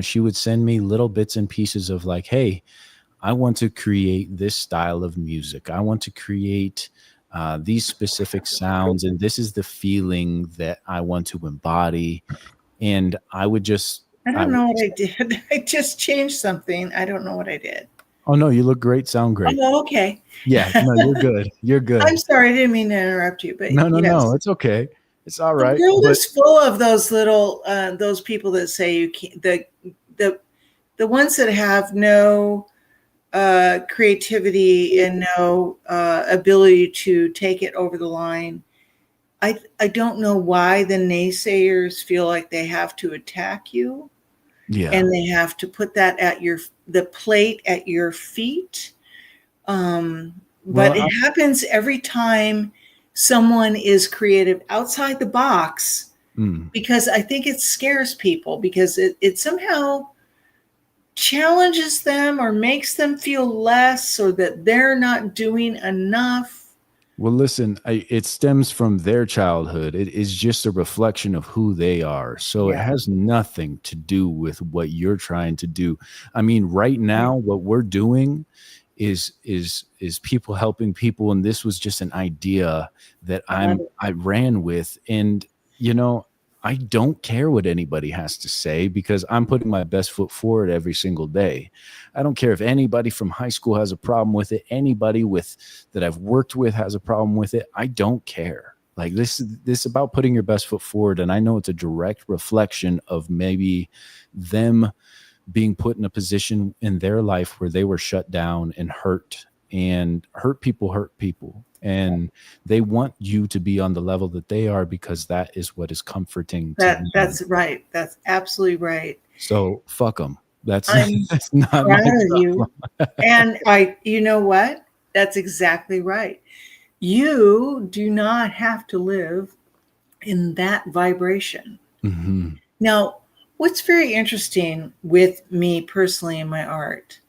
she would send me little bits and pieces of like, hey, I want to create this style of music. I want to create these specific sounds, and this is the feeling that I want to embody. And I would just, I don't know what I did. I just changed something. I don't know what I did. oh no, you look great, sound great. Oh, okay. Yeah, no, you're good. You're good. I'm sorry, I didn't mean to interrupt you, but No, yes. it's okay. It's all right. The world But is full of those little, those people that say you can't. The ones that have no creativity and no ability to take it over the line. I don't know why the naysayers feel like they have to attack you. yeah, And they have to put that at the plate at your feet. But it happens every time someone is creative outside the box, because I think it scares people, because it somehow challenges them or makes them feel less, or that they're not doing enough. well, listen, it stems from their childhood. It is just a reflection of who they are. So it has nothing to do with what you're trying to do. I mean, right now, what we're doing is people helping people, and this was just an idea that I ran with, and I don't care what anybody has to say, because I'm putting my best foot forward every single day. I don't care if anybody from high school has a problem with it. Anybody that I've worked with has a problem with it. I don't care. Like, this is about putting your best foot forward. And I know it's a direct reflection of maybe them being put in a position in their life where they were shut down and hurt people. And they want you to be on the level that they are, because that is what is comforting to them. That's right. That's absolutely right. So fuck them. That's not Proud my of you. And you know what? That's exactly right. You do not have to live in that vibration. Mm-hmm. Now, what's very interesting with me personally in my art,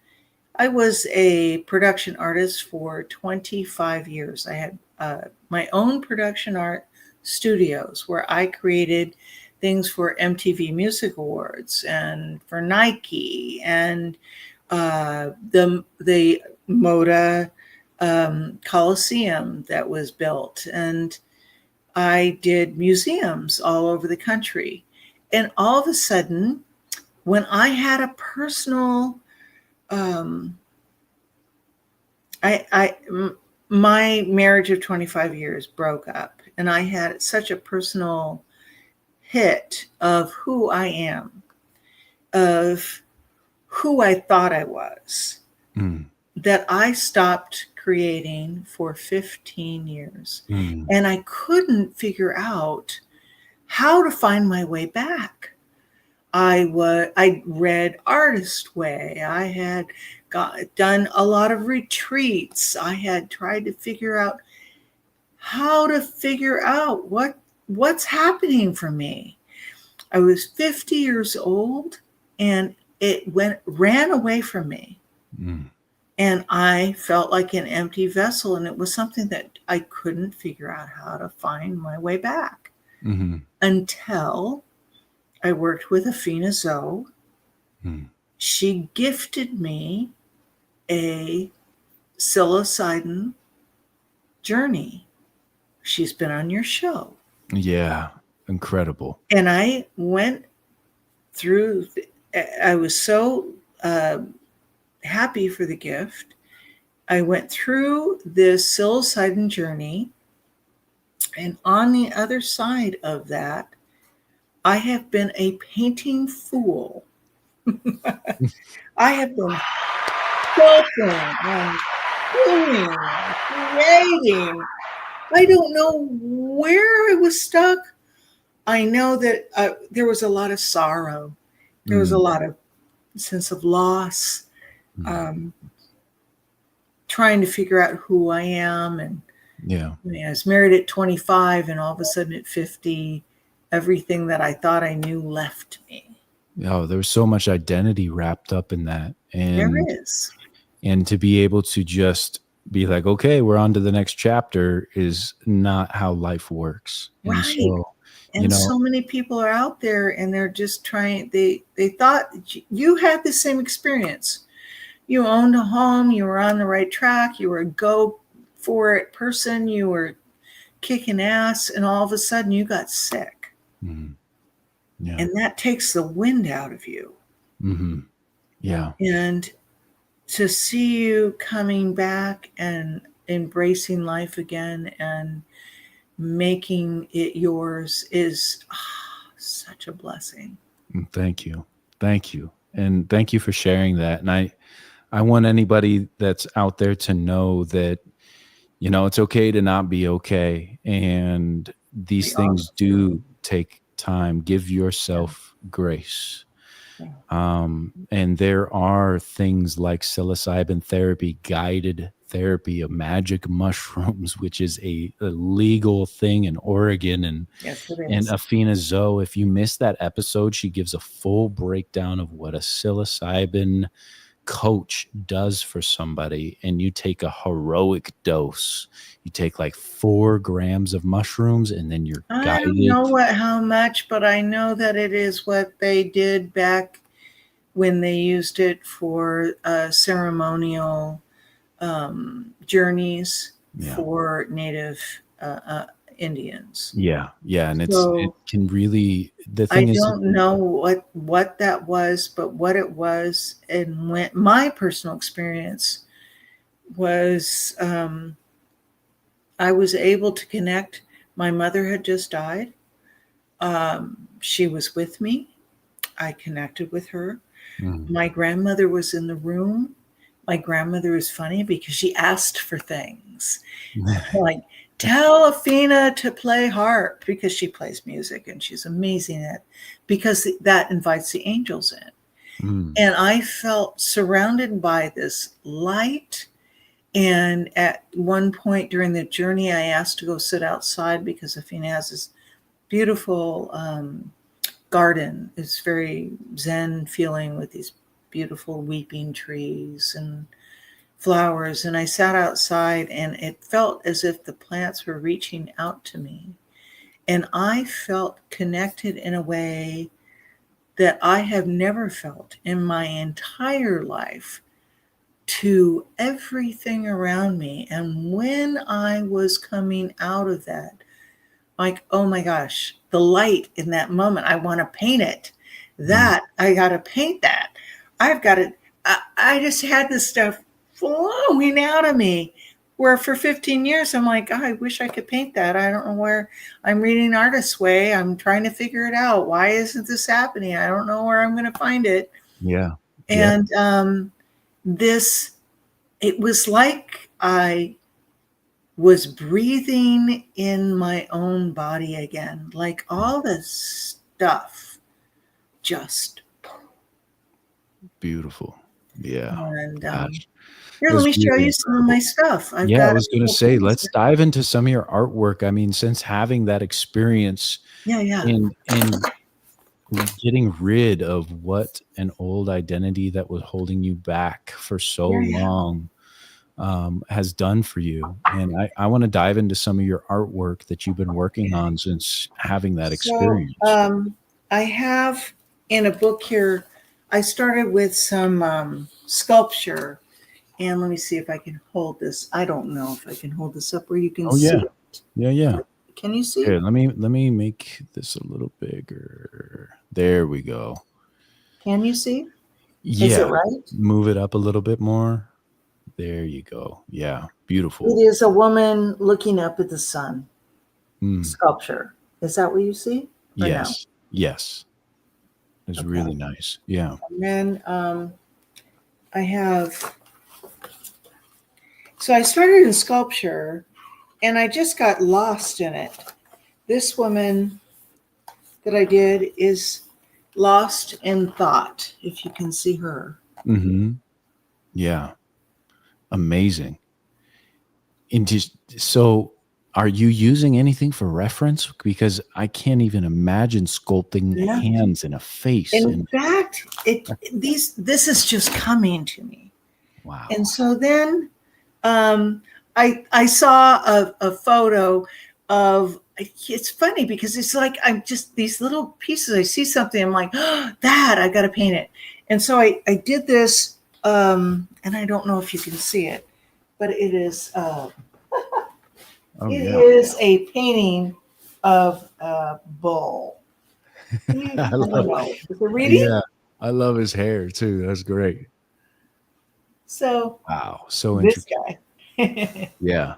I was a production artist for 25 years. I had my own production art studios where I created things for MTV Music Awards and for Nike and the Moda Coliseum that was built. And I did museums all over the country. And all of a sudden, when I had a personal my marriage of 25 years broke up, and I had such a personal hit of who I am, of who I thought I was, that I stopped creating for 15 years. And I couldn't figure out how to find my way back. I read Artist Way. I had done a lot of retreats. I had tried to figure out how to figure out what's happening for me. I was 50 years old, and it ran away from me. And I felt like an empty vessel, and it was something that I couldn't figure out how to find my way back until I worked with Afina Zoe. She gifted me a psilocybin journey. She's been on your show. Yeah. Incredible. And I went through, I was so happy for the gift. I went through this psilocybin journey. And on the other side of that, I have been a painting fool. I have been sculpting and doing, creating. I don't know where I was stuck. I know that there was a lot of sorrow. There was a lot of sense of loss, trying to figure out who I am. And Yeah. I was married at 25, and all of a sudden at 50, everything that I thought I knew left me. Oh, there was so much identity wrapped up in that. And There is. and to be able to just be like, okay, we're on to the next chapter is not how life works. And Right. so, And so many people are out there, and they're just trying, they thought you had the same experience. You owned a home, you were on the right track, you were a go for it person, you were kicking ass, and all of a sudden you got sick. yeah. And that takes the wind out of you. Yeah. And to see you coming back and embracing life again and making it yours is such a blessing. Thank you. Thank you. And thank you for sharing that. And I want anybody that's out there to know that, it's okay to not be okay. And these things do take time. Give yourself grace. And there are things like psilocybin therapy, guided therapy of magic mushrooms, which is a legal thing in Oregon. And Yes, it is. and Afina Zoe, if you missed that episode, she gives a full breakdown of what a psilocybin coach does for somebody. And you take a heroic dose. You take like 4 grams of mushrooms, and then you're guided. I don't know how much, but I know that it is what they did back when they used it for ceremonial journeys for Native Indians. Yeah. And it So, can really, the I thing is, don't know what that was, but what it was, and when my personal experience was, I was able to connect. My mother had just died. She was with me. I connected with her. My grandmother was in the room. My grandmother is funny because she asked for things like, tell Afina to play harp, because she plays music and she's amazing at it, because that invites the angels in. And I felt surrounded by this light. And at one point during the journey, I asked to go sit outside because Afina has this beautiful garden. It's very Zen feeling with these beautiful weeping trees and flowers. And I sat outside, and it felt as if the plants were reaching out to me. And I felt connected in a way that I have never felt in my entire life to everything around me. And when I was coming out of that, like, oh my gosh, the light in that moment, I want to paint it. That, I got to paint that. I've got to, I just had this stuff flowing out of me, where for 15 years, I'm like, oh, I wish I could paint that. I don't know where. I'm reading Artist's Way. I'm trying to figure it out. Why isn't this happening? I don't know where I'm going to find it. Yeah. And it was like I was breathing in my own body again, like all this stuff just Beautiful. Yeah. And Gosh. here, It let was me show really you some of my stuff. I was going to say, let's dive into some of your artwork. I mean, since having that experience in getting rid of what an old identity that was holding you back for so long has done for you. And I want to dive into some of your artwork that you've been working on since having that experience. I have in a book here, I started with some sculpture, And let me see if I can hold this. I don't know if I can hold this up where you can Oh see yeah. it. Yeah. Can you see? Here, let me make this a little bigger. There we go. Can you see? Is it Yeah. right? Move it up a little bit more. There you go. Yeah. It Beautiful. is a woman looking up at the sun. Mm. Sculpture. Is that what you see? Or no? Yes. Yes. It's Okay. really nice. Yeah. And then I have. So I started in sculpture, and I just got lost in it. This woman that I did is lost in thought. If you can see her. Mm-hmm. Yeah. Amazing. And just so, are you using anything for reference? Because I can't even imagine sculpting Yeah. hands and a face. In fact, this is just coming to me. Wow. And so then I saw a photo of. It's funny because it's like I'm just these little pieces. I see something, I'm like, oh, that I got to paint it. And so I did this, and I don't know if you can see it, but it is. Oh, It yeah. is a painting of a bull. I don't know. Is it reading? Yeah. I love his hair too. That's great. So Wow. So this intricate. guy. Yeah.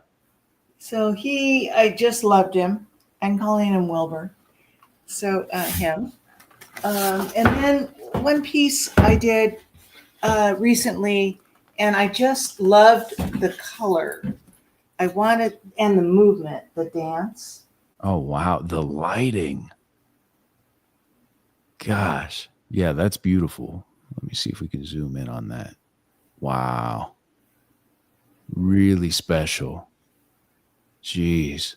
So I just loved him. I'm calling him Wilbur. So him. And then one piece I did recently, and I just loved the color. I wanted, and the movement, the dance. Oh, wow. The lighting. Gosh. Yeah, that's beautiful. Let me see if we can zoom in on that. Wow. Really special. Jeez.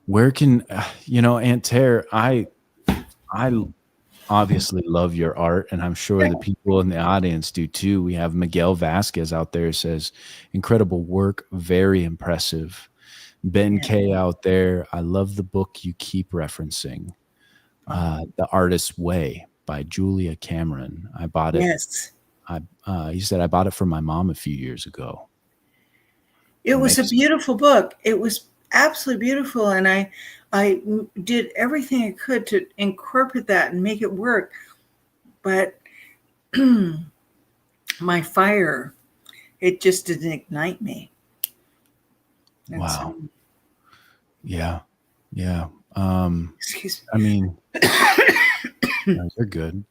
Where can Aunt Tare, I obviously love your art, and I'm sure the people in the audience do too. We have Miguel Vasquez out there, says incredible work, very impressive. Ben K out there, I love the book you keep referencing. The Artist's Way by Julia Cameron. I bought it. Yes. He said I bought it for my mom a few years ago. It was a Amazing. beautiful book. It was absolutely beautiful, and I did everything I could to incorporate that and make it work. But my fire, it just didn't ignite me. And Wow. so- Yeah. excuse me. I mean, no, you're good.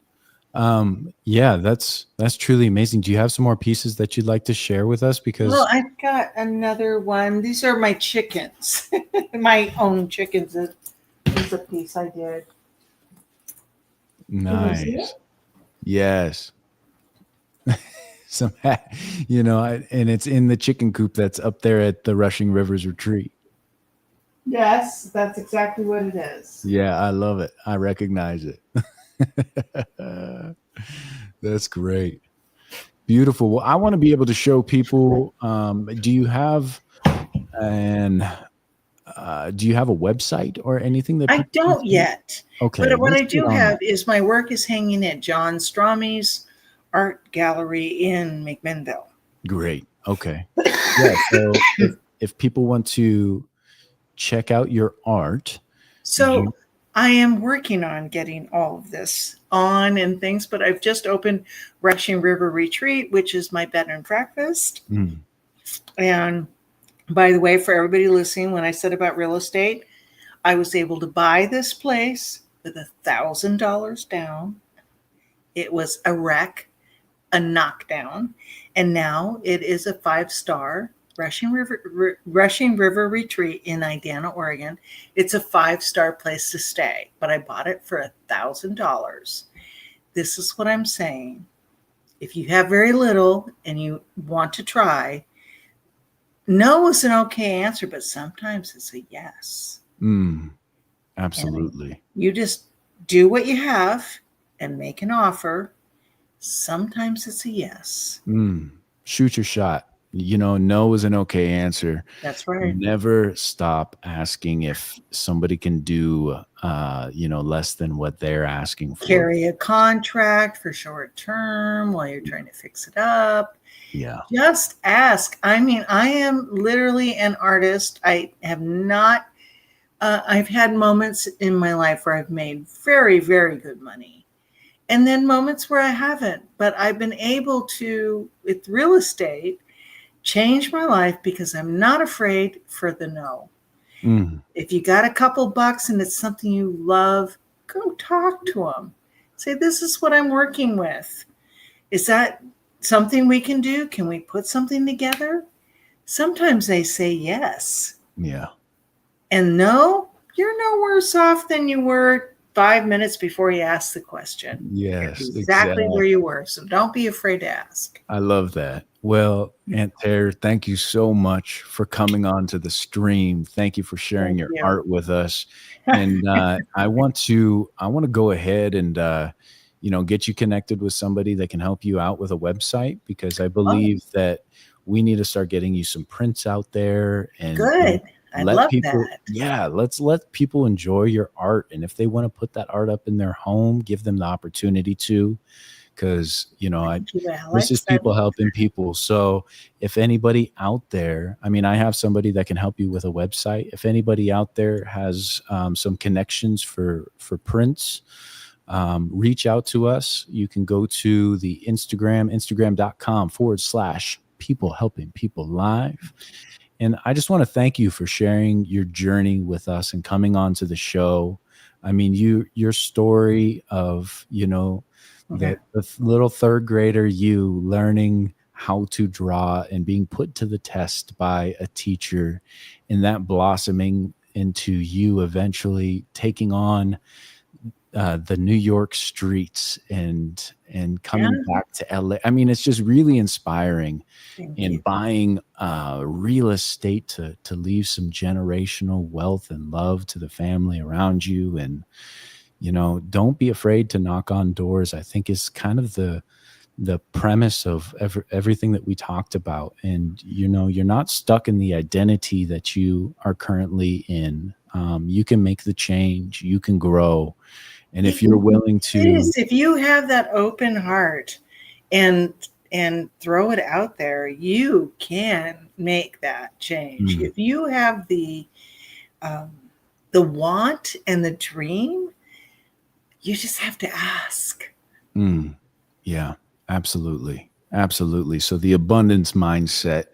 Yeah, that's truly amazing. Do you have some more pieces that you'd like to share with us? Because Well, I've got another one. These are my chickens, my own chickens. This is a piece I did. nice. Yes. And it's in the chicken coop that's up there at the Rushing Rivers retreat. Yes, that's exactly what it is. Yeah, I love it. I recognize it. That's great. Beautiful. Well, I want to be able to show people. Do you have a website or anything that I people don't can see? yet. Okay. But what let's I get do on have that. is my work is hanging at John Stromey's Art Gallery in McMinnville. Great. Okay. Yeah. So if people want to check out your art, So I am working on getting all of this on and things, but I've just opened Rushing River Retreat, which is my bed and breakfast. Mm. And by the way, for everybody listening, when I said about real estate, I was able to buy this place with $1,000 down. It was a wreck, a knockdown, and now it is a 5-star Rushing River Retreat in Idana, Oregon. It's a 5-star place to stay, but I bought it for $1,000. This is what I'm saying. If you have very little and you want to try, no is an okay answer, but sometimes it's a yes. Absolutely. And you just do what you have and make an offer. Sometimes it's a yes. Shoot your shot. No is an okay answer. That's right. Never stop asking if somebody can do, less than what they're asking for. Carry a contract for short term while you're trying to fix it up. Yeah. Just ask. I mean, I am literally an artist. I have not, I've had moments in my life where I've made very, very good money. And then moments where I haven't. But I've been able to, with real estate, change my life because I'm not afraid for the no. Mm. If you got a couple bucks and it's something you love, go talk to them. Say, this is what I'm working with. Is that something we can do? Can we put something together? Sometimes they say yes. Yeah. And no, you're no worse off than you were 5 minutes before you asked the question. Yes. Exactly where you were. So don't be afraid to ask. I love that. Well, Aunt Tara, thank you so much for coming on to the stream. Thank you for sharing your art with us. And I want to go ahead and get you connected with somebody that can help you out with a website, because I believe that we need to start getting you some prints out there. And good. I love people, that. Yeah, let's let people enjoy your art. And if they want to put that art up in their home, give them the opportunity to, because, this is people helping people. So if anybody out there, I have somebody that can help you with a website. If anybody out there has some connections for prints, reach out to us. You can go to the instagram.com/people helping people live. And I just want to thank you for sharing your journey with us and coming on to the show. Your story of, the little third grader, you learning how to draw and being put to the test by a teacher, and that blossoming into you eventually taking on the New York streets and coming back to LA. It's just really inspiring. And buying real estate to leave some generational wealth and love to the family around you. And, don't be afraid to knock on doors. I think is kind of the premise of everything that we talked about. And, you're not stuck in the identity that you are currently in. You can make the change, you can grow. And if you're willing to, if you have that open heart and throw it out there, you can make that change. If you have the want and the dream, you just have to ask. Yeah, absolutely. Absolutely. So the abundance mindset,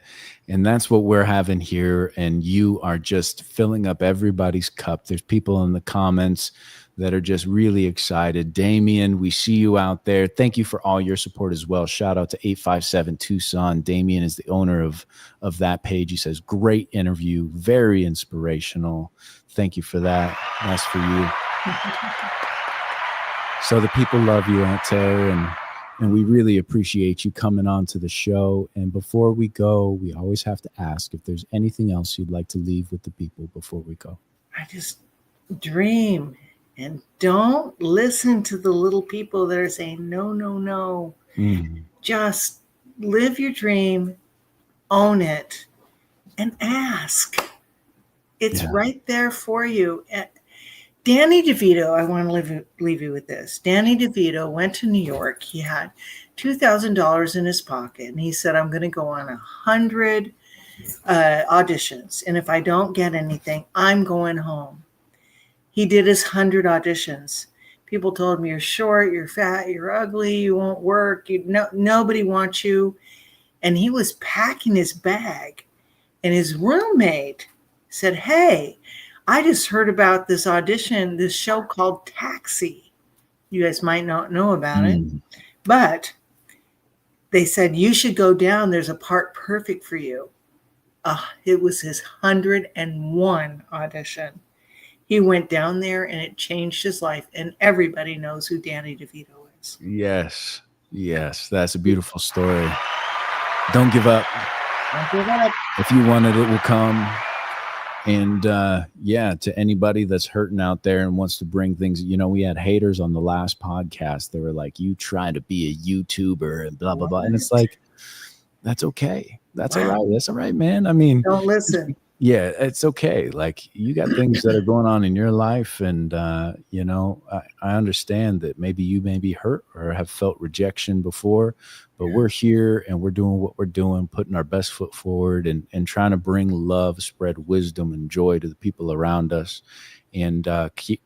and that's what we're having here. And you are just filling up everybody's cup. There's people in the comments that are just really excited. Damien, we see you out there. Thank you for all your support as well. Shout out to 857 Tucson. Damien is the owner of that page. He says, great interview, very inspirational. Thank you for that. That's for you. So the people love you, Aunt Tara, and we really appreciate you coming on to the show. And before we go, we always have to ask if there's anything else you'd like to leave with the people before we go. I just dream. And don't listen to the little people that are saying, no, no, no. Just live your dream, own it, and ask. It's right there for you. Danny DeVito, I want to leave you with this. Danny DeVito went to New York. He had $2,000 in his pocket. And he said, I'm going to go on 100 auditions. And if I don't get anything, I'm going home. He did his 100 auditions. People told him, you're short, you're fat, you're ugly, you won't work, nobody wants you. And he was packing his bag. And his roommate said, hey, I just heard about this audition, this show called Taxi. You guys might not know about it. But they said, you should go down. There's a part perfect for you. It was his 101 audition. He went down there and it changed his life. And everybody knows who Danny DeVito is. Yes. Yes. That's a beautiful story. Don't give up. Don't give up. If you want it, it will come. And to anybody that's hurting out there and wants to bring things, we had haters on the last podcast. They were like, you try to be a YouTuber and blah, blah, blah. And it's like, that's okay. That's Wow. all right. That's all right, man. I mean, Don't listen. yeah, it's okay. Like, you got things that are going on in your life, and I understand that maybe you may be hurt or have felt rejection before, but we're here and we're doing what we're doing, putting our best foot forward, and trying to bring love, spread wisdom and joy to the people around us, and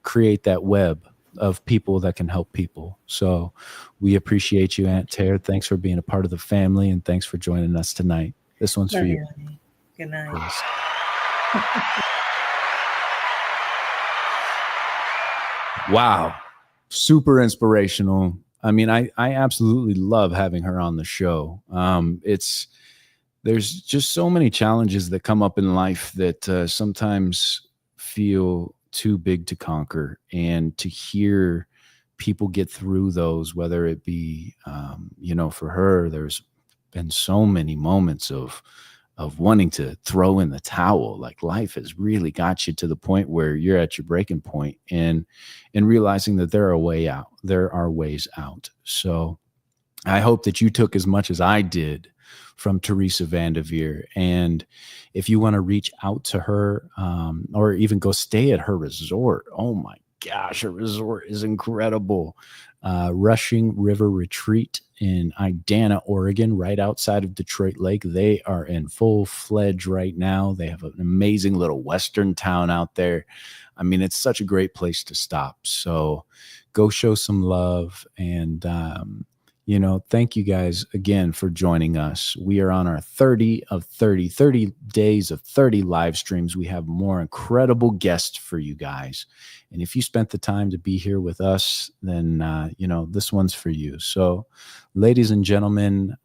create that web of people that can help people. So we appreciate you, Aunt Tara. Thanks for being a part of the family, and thanks for joining us tonight. This one's Love for you, you. honey. Good night. Please. Wow. Super inspirational. I mean, I absolutely love having her on the show. There's just so many challenges that come up in life that sometimes feel too big to conquer, and to hear people get through those, whether it be, for her, there's been so many moments of wanting to throw in the towel. Like, life has really got you to the point where you're at your breaking point, and realizing that there are ways out. So I hope that you took as much as I did from Teresa Van De Veere. And if you want to reach out to her, or even go stay at her resort, oh my gosh, her resort is incredible. Rushing River Retreat in Idana, Oregon, right outside of Detroit Lake. They are in full fledged right now. They have an amazing little Western town out there. I mean, it's such a great place to stop. So go show some love. And, thank you guys again for joining us. We are on our 30 days of 30 live streams. We have more incredible guests for you guys. And if you spent the time to be here with us, then, this one's for you. So, ladies and gentlemen,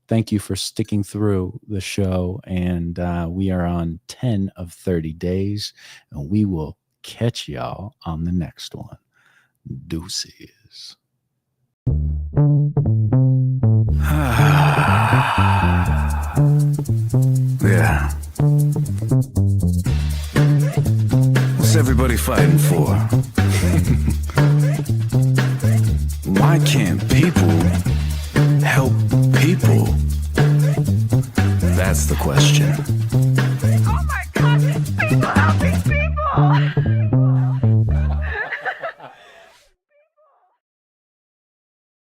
thank you for sticking through the show. And we are on 10 of 30 days, and we will catch y'all on the next one. Deuces. Yeah. What's everybody fighting for? Why can't people help people? That's the question.